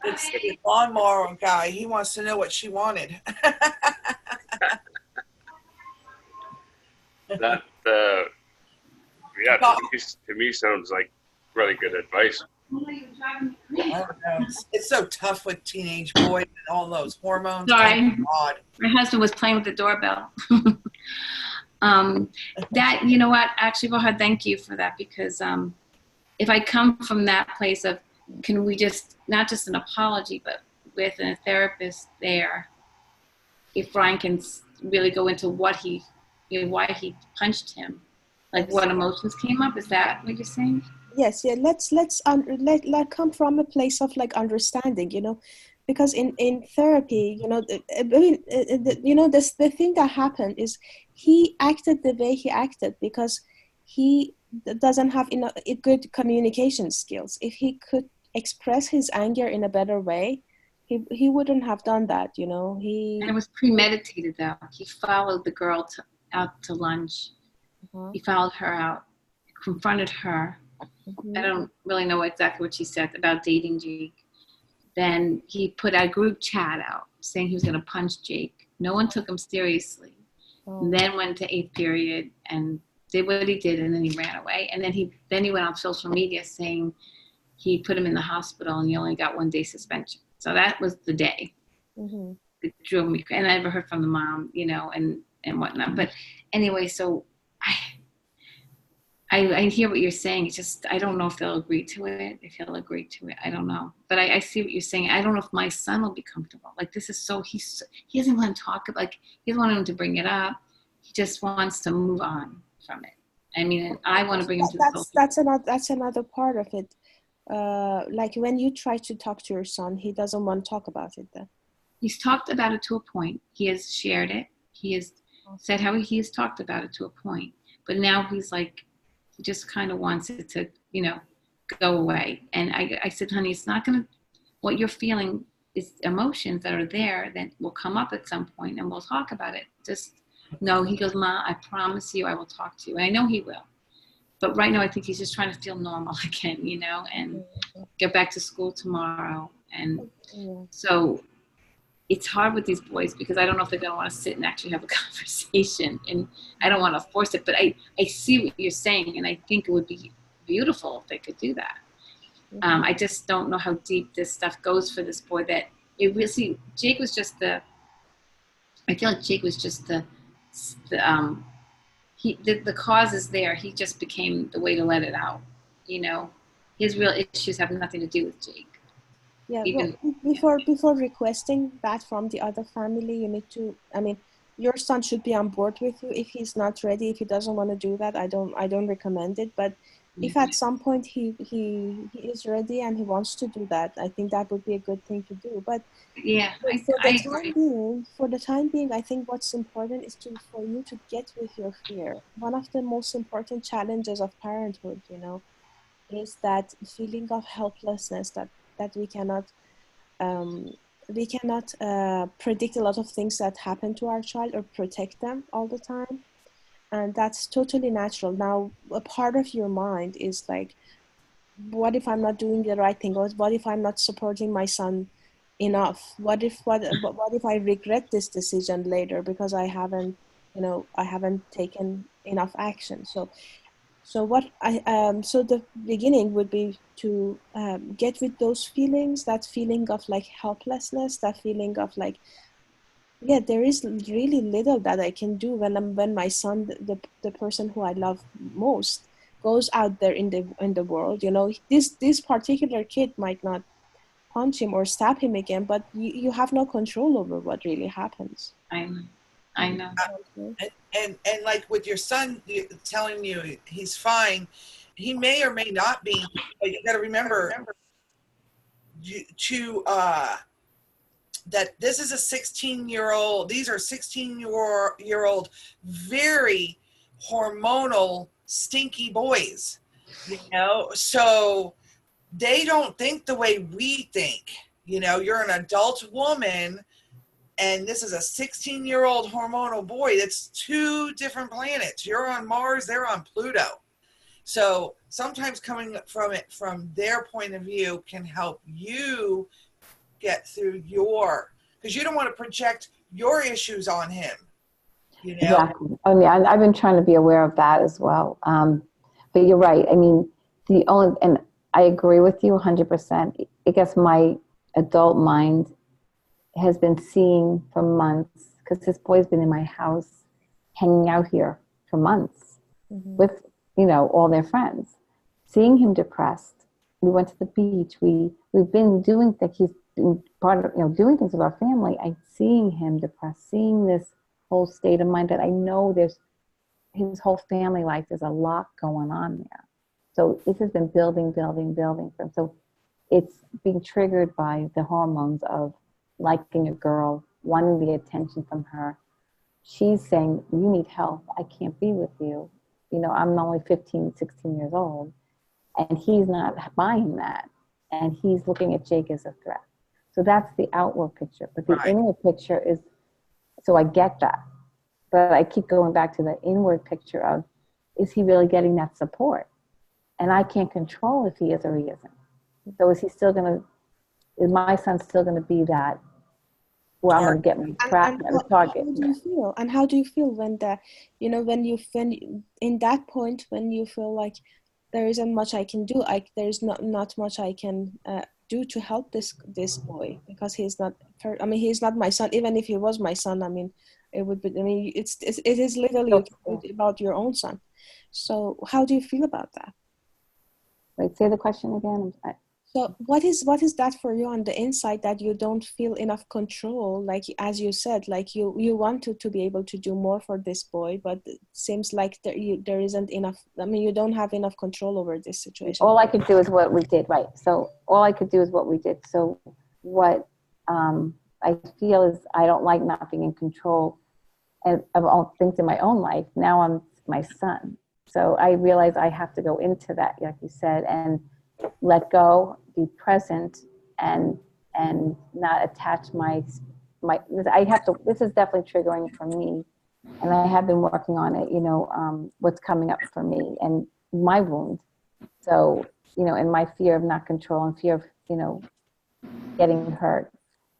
It's the lawnmower guy. He wants to know what she wanted. That to me sounds like really good advice. I don't know. It's so tough with teenage boys and all those hormones. Sorry, God. My husband was playing with the doorbell. That, you know what? Actually, Bahar, thank you for that, because if I come from that place of, can we just, not just an apology, but with a therapist there, if Brian can really go into what why he punched him, like what emotions came up, is that what you're saying? Yes, yeah. Let's come from a place of like understanding, you know, because in therapy, you know, the thing that happened is he acted the way he acted because he doesn't have enough good communication skills. If he could express his anger in a better way, he wouldn't have done that, you know. And it was premeditated though. He followed the girl out to lunch. He followed her out, confronted her. I don't really know exactly what she said about dating Jake. Then he put a group chat out saying he was going to punch Jake. No one took him seriously. Then went to 8th period and did what he did, and then he ran away. And then he went on social media saying he put him in the hospital and he only got 1 day suspension. So that was the day. It drove me, and I never heard from the mom, you know, and whatnot. But anyway, so I hear what you're saying. It's just, I don't know if they'll agree to it, if he'll agree to it. I don't know. But I see what you're saying. I don't know if my son will be comfortable. Like, this is so, he doesn't want to talk about, like, he doesn't want him to bring it up. He just wants to move on from it. I mean, I want to bring him to the that's another part of it. Like when you try to talk to your son, he doesn't want to talk about it then. He's talked about it to a point. He has shared it. He has said how he has talked about it to a point. But now he's like, he just kind of wants it to, you know, go away. And I said, honey, it's not going to, what you're feeling is emotions that are there that will come up at some point and we'll talk about it. Just no. He goes, Ma, I promise you I will talk to you. And I know he will. But right now I think he's just trying to feel normal again, you know, and get back to school tomorrow. And so it's hard with these boys because I don't know if they're going to want to sit and actually have a conversation. And I don't want to force it. But I see what you're saying. And I think it would be beautiful if they could do that. I just don't know how deep this stuff goes for this boy. That it really, Jake was just I feel like Jake was just the cause is there. He just became the way to let it out. You know, his real issues have nothing to do with Jake. Yeah, Even, well, before requesting that from the other family, you need to, I mean, your son should be on board with you. If he's not ready, if he doesn't want to do that, I don't recommend it. But if at some point he is ready and he wants to do that, I think that would be a good thing to do. But yeah, for the time being, I think what's important is for you to get with your fear. One of the most important challenges of parenthood, you know, is that feeling of helplessness that we cannot predict a lot of things that happen to our child or protect them all the time. And that's totally natural. Now, a part of your mind is like, what if I'm not doing the right thing? Or what if I'm not supporting my son enough? What if I regret this decision later because I haven't taken enough action? So the beginning would be to get with those feelings, that feeling of like helplessness, that feeling of like, yeah, there is really little that I can do when my son, the person who I love most, goes out there in the world. You know, this particular kid might not punch him or stab him again, but you have no control over what really happens. I know. And like with your son telling you he's fine, he may or may not be, but you got to remember that this is a 16-year-old. These are 16-year-old, very hormonal, stinky boys. You know, so they don't think the way we think. You know, you're an adult woman. And this is a 16-year-old hormonal boy. That's two different planets. You're on Mars, they're on Pluto. So sometimes coming from it from their point of view can help you get through because you don't want to project your issues on him. You know? Exactly. I mean, I've been trying to be aware of that as well. But you're right. I mean, and I agree with you 100%. I guess my adult mind has been seeing for months, because this boy's been in my house hanging out here for months with, you know, all their friends, seeing him depressed. We went to the beach. We've been doing things. He's been part of, you know, doing things with our family. I'm seeing him depressed, seeing this whole state of mind that I know there's his whole family life. There's a lot going on there. So this has been building for him. So it's being triggered by the hormones of liking a girl, wanting the attention from her. She's saying, you need help. I can't be with you. You know, I'm only 15, 16 years old. And he's not buying that. And he's looking at Jake as a threat. So that's the outward picture. But the inward picture is, so I get that. But I keep going back to the inward picture of, is he really getting that support? And I can't control if he is or he isn't. So is my son still going to be that, well, I'm going to get my target? How do you feel? And how do you feel when in that point, when you feel like there isn't much I can do, there's not much I can do to help this boy, because he's not my son. Even if he was my son, I mean, it would be, I mean, it is literally about your own son. So how do you feel about that? Wait, say the question again. So what is that for you on the inside, that you don't feel enough control? Like, as you said, like you wanted to be able to do more for this boy, but it seems like there isn't enough. I mean, you don't have enough control over this situation. All I could do is what we did, right? So all I could do is what we did. So what I feel is I don't like not being in control of all things in my own life. Now I'm my son. So I realize I have to go into that, like you said, and let go, be present, and not attach my. I have to. This is definitely triggering for me, and I have been working on it. What's coming up for me and my wound. So and my fear of not control and fear of getting hurt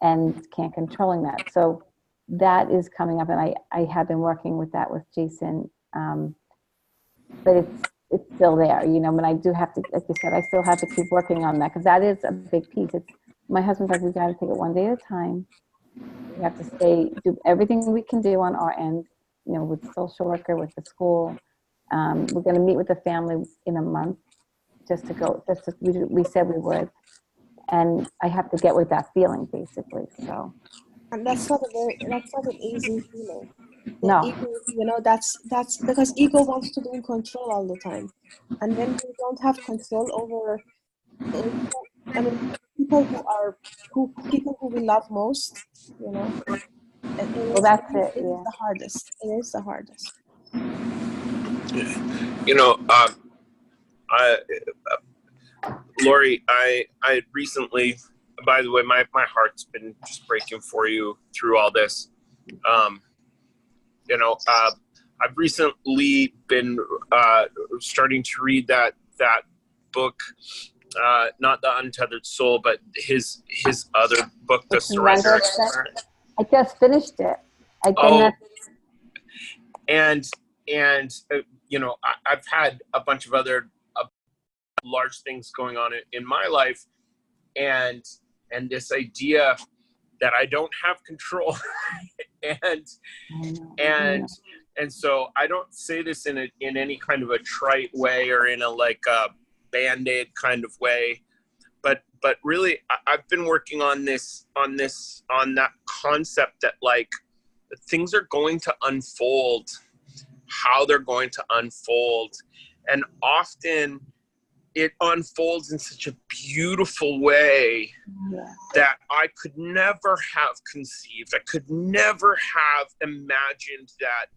and can't controlling that. So that is coming up, and I have been working with that with Jason, but it's still there, but I do have to, like you said, I still have to keep working on that because that is a big piece. It's my husband's like, we got to take it one day at a time. We have to do everything we can do on our end, with social worker, with the school. We're going to meet with the family in a month, we said we would. And I have to get with that feeling, basically. So, And that's not an easy feeling. No. Ego, that's because ego wants to be in control all the time, and when you don't have control over, people who we love most, Well, that's it. It is the hardest. It is the hardest. Lori, I recently, by the way, my heart's been just breaking for you through all this. I've recently been starting to read that book, not The Untethered Soul, but his other book, The Surrender Experiment. I just finished it. I've had a bunch of other large things going on in my life, and this idea that I don't have control, and so I don't say this in any kind of a trite way or in a Band-Aid kind of way, but really I've been working on that concept that things are going to unfold how they're going to unfold, and often it unfolds in such a beautiful way that I could never have conceived. I could never have imagined that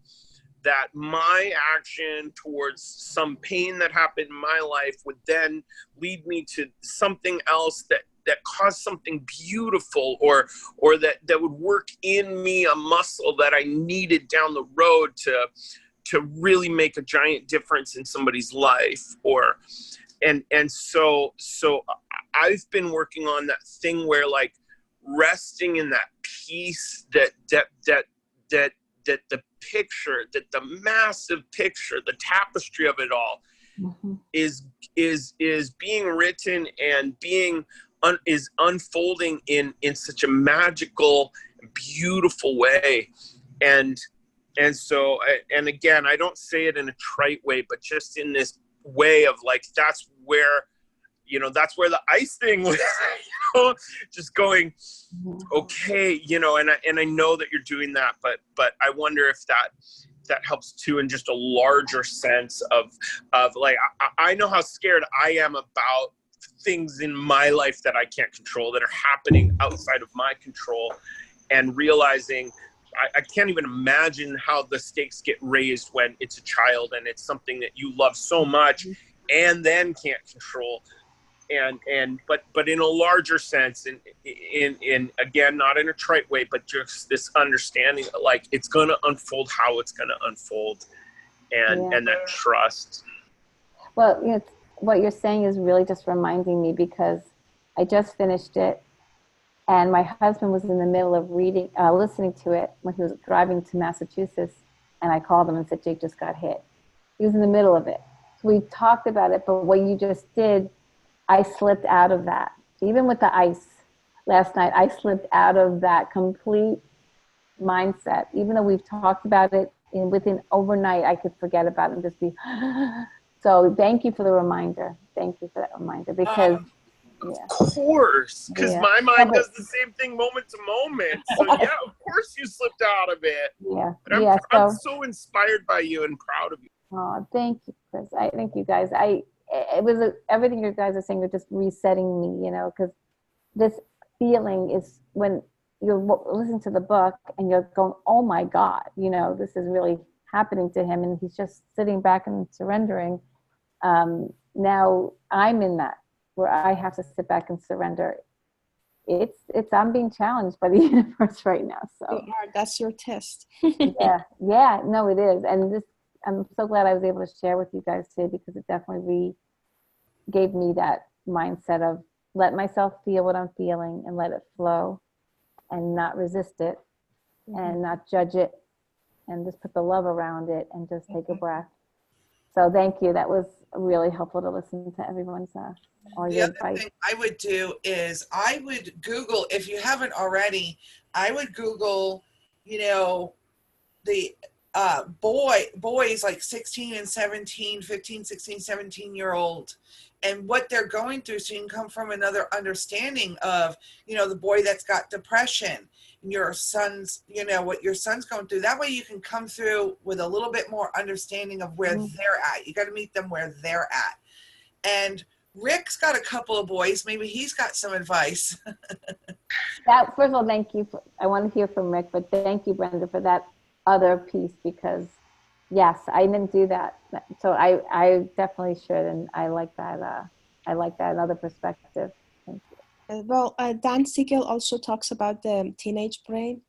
my action towards some pain that happened in my life would then lead me to something else that caused something beautiful, or that would work in me a muscle that I needed down the road to really make a giant difference in somebody's life. So I've been working on that thing where resting in that peace that the picture, that the massive picture, the tapestry of it all is being written and is unfolding in such a magical, beautiful way. And so, and again, I don't say it in a trite way, but just in this way of that's where the ice thing was, just going, okay, and I know that you're doing that, but I wonder if that helps too, in just a larger sense of I know how scared I am about things in my life that I can't control, that are happening outside of my control, and realizing I can't even imagine how the stakes get raised when it's a child and it's something that you love so much and then can't control. But in a larger sense, in again, not in a trite way, but just this understanding that it's going to unfold how it's going to unfold, and that trust. Well, what you're saying is really just reminding me, because I just finished it, and my husband was in the middle of listening to it when he was driving to Massachusetts, and I called him and said, Jake just got hit. He was in the middle of it. So we talked about it, but what you just did, I slipped out of that. Even with the ice last night, I slipped out of that complete mindset. Even though we've talked about it, within overnight, I could forget about it and just be. So thank you for the reminder. Thank you for that reminder, because. Of course, because my mind does the same thing moment to moment. So yeah, of course you slipped out of it. Yeah. But I'm so inspired by you and proud of you. Oh, thank you, Chris. I thank you guys. It was everything you guys are saying was just resetting me, because this feeling is when you're listening to the book and you're going, oh my God, this is really happening to him, and he's just sitting back and surrendering. Now I'm in that where I have to sit back and surrender. I'm being challenged by the universe right now. So You are. That's your test. yeah, no, it is. And I'm so glad I was able to share with you guys today, because it definitely gave me that mindset of let myself feel what I'm feeling and let it flow and not resist it and not judge it and just put the love around it and just take a breath. So thank you. That was really helpful to listen to everyone's all The your other advice. thing I would do is I would Google, if you haven't already, I would Google, the boys like 16 and 17, 15, 16, 17-year-old, and what they're going through, so you can come from another understanding of, the boy that's got depression and your son's, what your son's going through. That way you can come through with a little bit more understanding of where they're at. You got to meet them where they're at. And Rick's got a couple of boys. Maybe he's got some advice. First of all, thank you. I want to hear from Rick, but thank you, Brenda, for that other piece, because yes, I didn't do that. So I definitely should. And I like that. I like that another perspective. Thank you. Dan Siegel also talks about the teenage brain.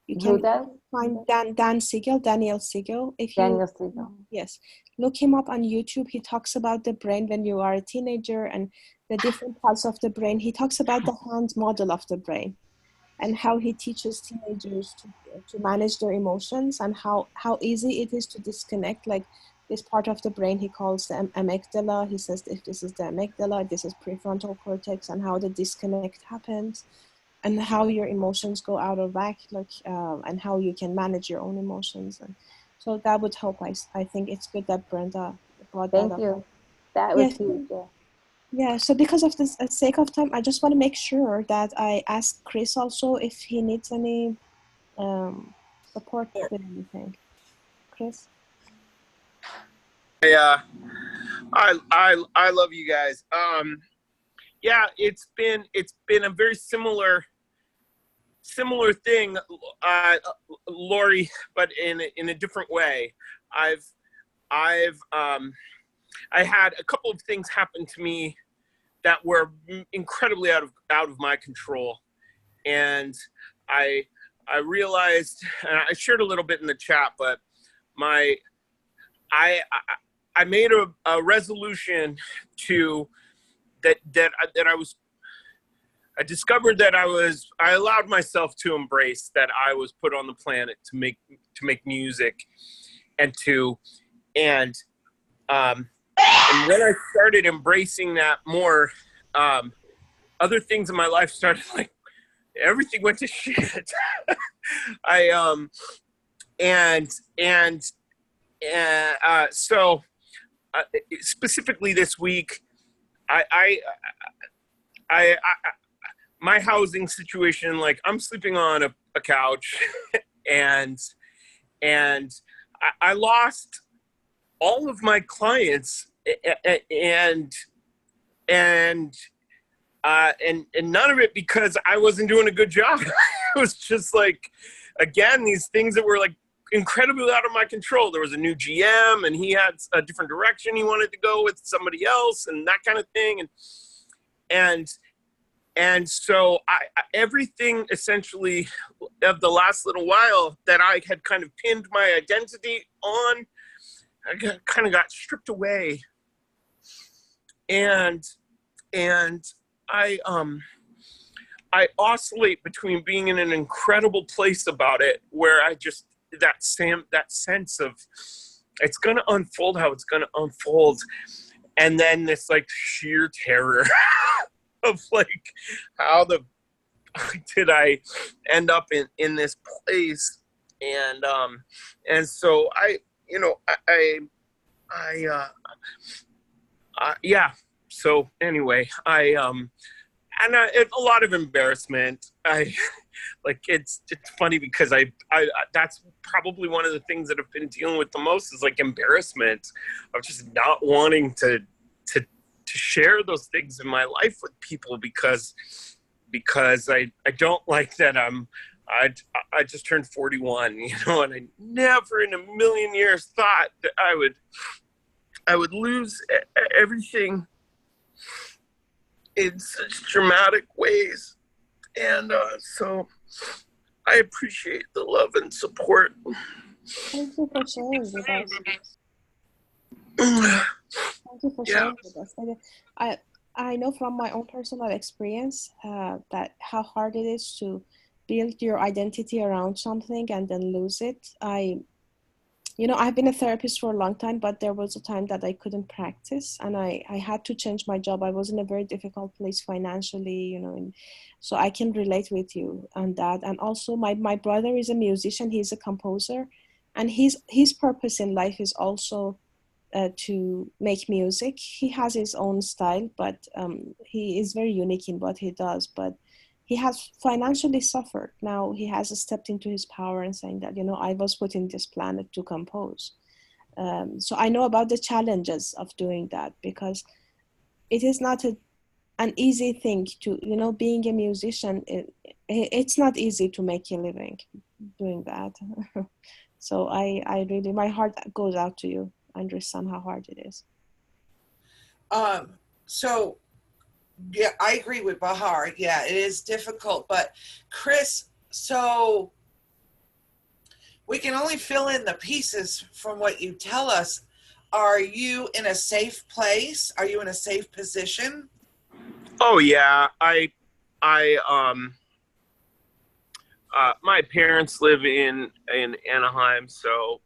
You Who can does? find Daniel Siegel. Daniel Siegel. Yes, look him up on YouTube. He talks about the brain when you are a teenager and the different parts of the brain. He talks about the hand model of the brain and how he teaches teenagers to manage their emotions, and how easy it is to disconnect. Like this part of the brain he calls the amygdala. He says if this is the amygdala, this is prefrontal cortex, and how the disconnect happens, and how your emotions go out of whack, and how you can manage your own emotions. And so that would help. I think it's good that Brenda brought that up. Thank you. That was huge. Yeah, so because of the sake of time, I just want to make sure that I ask Chris also if he needs any support with anything. Chris? I love you guys. Yeah, it's been a very similar thing, Lori, but in a different way. I had a couple of things happen to me that were incredibly out of my control, and I realized, and I shared a little bit in the chat, but I made a resolution I discovered that I allowed myself to embrace that I was put on the planet to make music, and when I started embracing that more, other things in my life started, like everything went to shit. So specifically this week, my housing situation, like I'm sleeping on a couch, and I lost all of my clients, and none of it because I wasn't doing a good job. It was just like, again, these things that were like incredibly out of my control. There was a new GM, and he had a different direction he wanted to go with somebody else, and that kind of thing. And so everything essentially of the last little while that I had kind of pinned my identity on, I kind of got stripped away. And I oscillate between being in an incredible place about it, where I just, that sense of it's going to unfold how it's going to unfold, and then this like sheer terror of like, how did I end up in this place? And so yeah. So anyway, and a lot of embarrassment. It's funny because I that's probably one of the things that I've been dealing with the most, is like embarrassment of just not wanting to share those things in my life with people, because I don't like that I just turned 41, and I never in a million years thought that I would lose everything in such dramatic ways. And so I appreciate the love and support. Thank you for sharing with us. Thank you for sharing with us. And I know from my own personal experience that how hard it is to build your identity around something and then lose it. I've been a therapist for a long time, but there was a time that I couldn't practice, and I had to change my job. I was in a very difficult place financially, and so I can relate with you on that. And also my brother is a musician, he's a composer, and his purpose in life is also to make music. He has his own style, but he is very unique in what he does. But he has financially suffered. Now he has stepped into his power and saying that, I was put in this planet to compose. So I know about the challenges of doing that, because it is not an easy thing to, being a musician, it's not easy to make a living doing that. So I really, my heart goes out to you. I understand how hard it is. So yeah, I agree with Bahar. Yeah, it is difficult. But Chris, so we can only fill in the pieces from what you tell us. Are you in a safe place? Are you in a safe position? Oh yeah, my parents live in Anaheim, so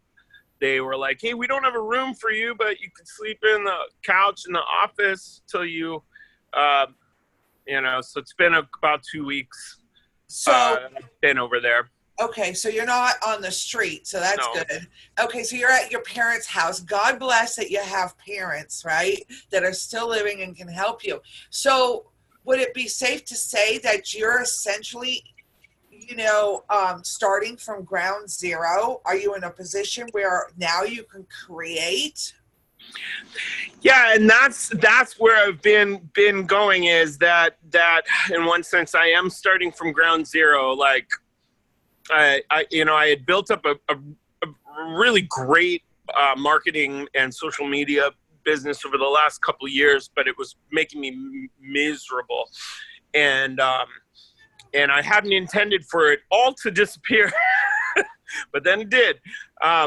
they were like, hey, we don't have a room for you, but you can sleep in the couch in the office till you, so it's been about 2 weeks. So I've been over there. Okay, so you're not on the street, so that's No. good. Okay, so you're at your parents' house. God bless that you have parents, right, that are still living and can help you. So would it be safe to say that you're essentially, starting from ground zero? Are you in a position where now you can create? Yeah, and that's where I've been going, is that in one sense I am starting from ground zero. Like I had built up a really great marketing and social media business over the last couple of years, but it was making me miserable, and I hadn't intended for it all to disappear, but then it did,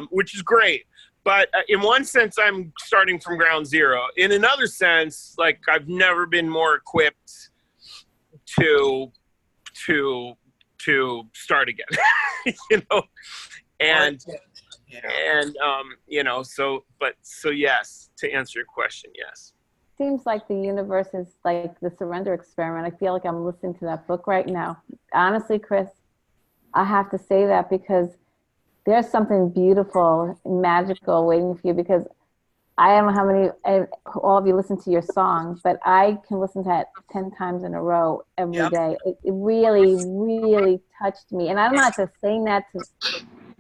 which is great. But in one sense, I'm starting from ground zero. In another sense, like, I've never been more equipped to start again, and so yes, to answer your question, yes. Seems like the universe is like the surrender experiment. I feel like I'm listening to that book right now. Honestly, Chris, I have to say that because there's something beautiful and magical waiting for you, because I don't know how many, all of you listen to your song, but I can listen to it 10 times in a row every day. It really, really touched me. And I'm not just saying that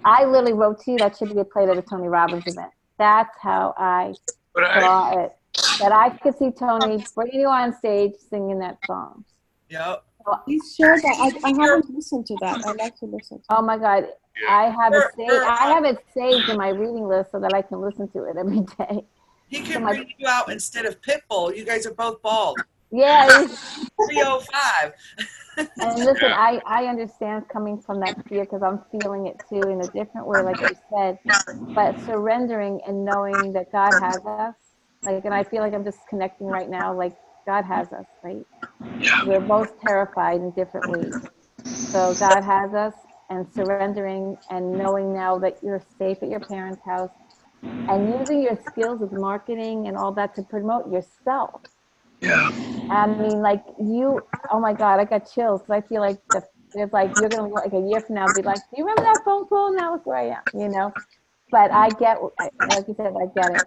I literally wrote to you that should be played at a Tony Robbins event. That's how I saw it. That I could see Tony bringing you on stage singing that song. Yep. Please share that. I haven't listened to that. I'd like to listen to Oh my God. I have it saved. I have it saved in my reading list so that I can listen to it every day. He can bring you out instead of Pitbull. You guys are both bald. Yeah. 305. And listen, I understand coming from that fear, because I'm feeling it too in a different way, like you said, but surrendering and knowing that God has us. Like, and I feel like I'm just connecting right now, like God has us, right? We're both terrified in different ways. So God has us, and surrendering and knowing now that you're safe at your parents' house and using your skills with marketing and all that to promote yourself. Yeah. I mean, like oh my God, I got chills. I feel like it's like you're going to, like, a year from now, be like, do you remember that phone call? Now look where I am, But I get, like you said, I get it.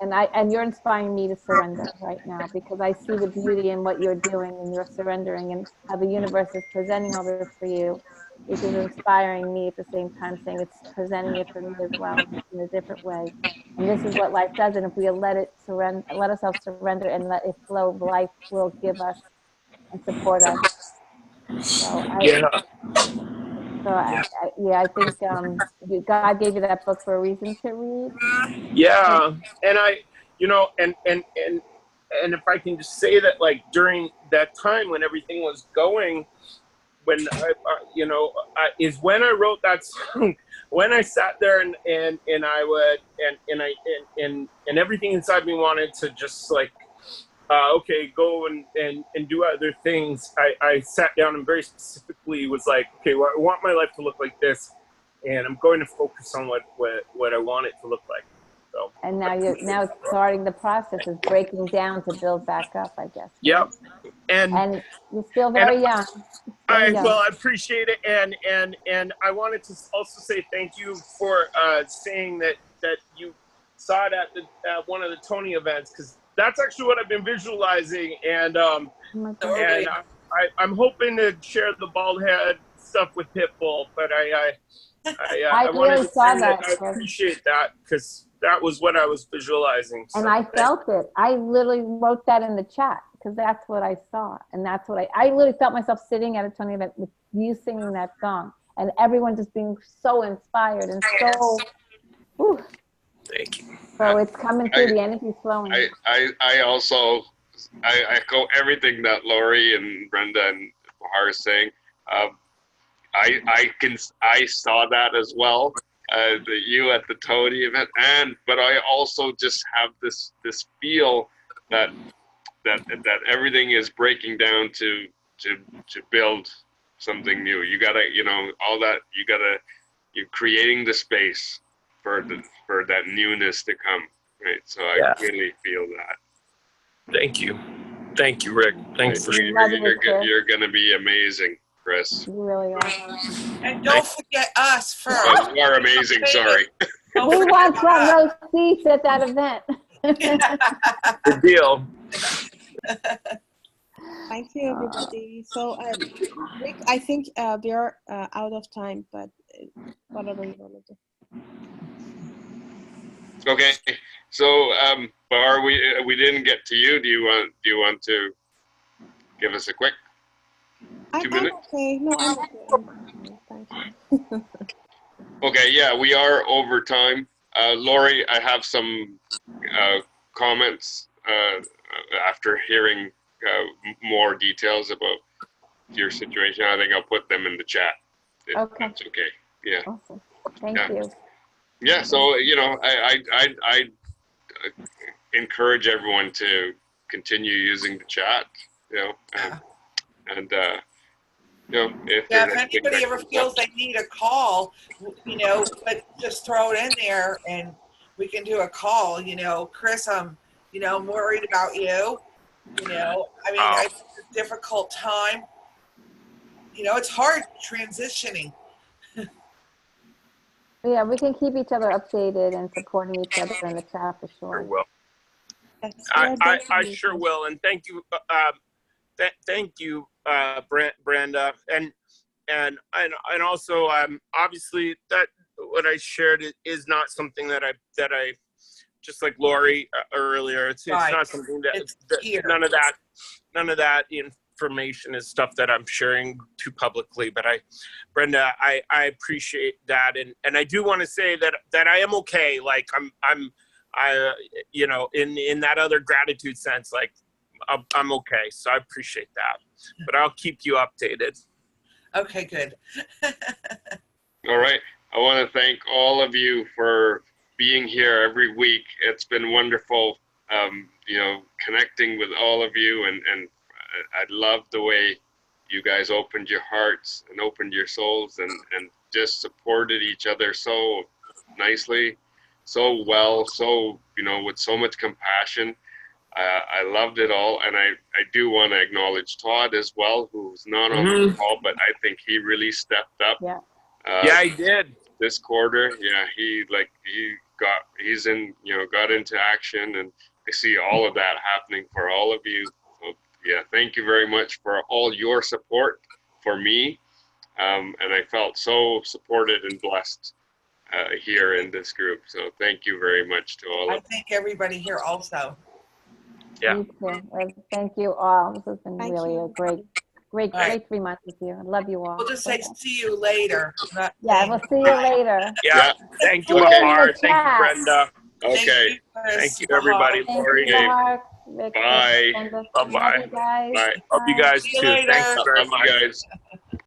And you're inspiring me to surrender right now, because I see the beauty in what you're doing, and you're surrendering, and how the universe is presenting all this for you, which is inspiring me at the same time, saying it's presenting it for me as well in a different way. And this is what life does. And if we let ourselves surrender and let it flow, life will give us and support us. So I think God gave you that book for a reason to read. Yeah, and I, and and if I can just say that, like, during that time when everything was going, when is when I wrote that song. When I sat there and I would and everything inside me wanted to just like, okay, go and do other things. I sat down and very specifically was like, okay, well, I want my life to look like this, and I'm going to focus on what I want it to look like. So. And now it's starting the process of breaking down to build back up, I guess. Right? Yep. And you're still very young. Well, I appreciate it, and I wanted to also say thank you for saying that you saw it at one of the Tony events, because that's actually what I've been visualizing, and I'm hoping to share the bald head stuff with Pitbull, but I wanted to say that I appreciate that, because that was what I was visualizing. So. And I felt it. I literally wrote that in the chat because that's what I saw. And that's what I literally felt myself sitting at a Tony event with you singing that song and everyone just being so inspired and so, whew. Thank you. So it's coming through, the energy's flowing. I also echo everything that Lori and Brenda and Bahar are saying. I saw that as well. You at the Tony event, but I also just have this feel that everything is breaking down to build something new. You gotta, all that you're creating the space for that newness to come, right? So I really feel that. Thank you, Rick. Thanks for you're gonna be amazing, Chris. You really are. And don't forget us first. Oh, you are amazing. Sorry. We want front row seats at that event. Good deal. Thank you, everybody. So, Rick, I think we're out of time, but whatever you want to do. Okay. So, Bahar, we didn't get to you. Do you want to give us a quick 2 minutes? Okay. No, I'm okay. Thank you. Okay, yeah, we are over time. Lori, I have some comments after hearing more details about your situation. I think I'll put them in the chat. If that's okay. Yeah. Awesome. Thank you. Yeah. So I encourage everyone to continue using the chat. If anybody ever feels they need a call, but just throw it in there and we can do a call. Chris, I'm worried about you. I think it's a difficult time. It's hard transitioning. Yeah, we can keep each other updated and supporting each other in the chat for sure. Sure will. I sure will, and thank you. Thank you, Brenda, and also obviously that what I shared is not something that I just like Lori earlier. It's not something that none of that information is stuff that I'm sharing too publicly. But Brenda, I appreciate that, and I do want to say that I am okay. Like I'm in that other gratitude sense, like. I'm okay, so I appreciate that. But I'll keep you updated. Okay, good. All right. I want to thank all of you for being here every week. It's been wonderful, connecting with all of you, and I love the way you guys opened your hearts and opened your souls and just supported each other so nicely, so well, so with so much compassion. I loved it all, and I do want to acknowledge Todd as well, who's not on the call, but I think he really stepped up. Yeah. Yeah, he did this quarter. Yeah, got into action, and I see all of that happening for all of you. So yeah, thank you very much for all your support for me, and I felt so supported and blessed here in this group. So thank you very much to all. I thank everybody here also. Yeah. Thank you all. This has been really a great 3 months with you. I love you all. We'll just say see you later. Yeah, we'll see you later. Yeah. Thank you, Bahar. Thank you, Brenda. Okay. Thank you, everybody. Thank you, Bahar. Rick, Bye. Linda. Bye-bye. Love you guys. Bye. Love you guys See you too. later. Thanks very Love much. you guys.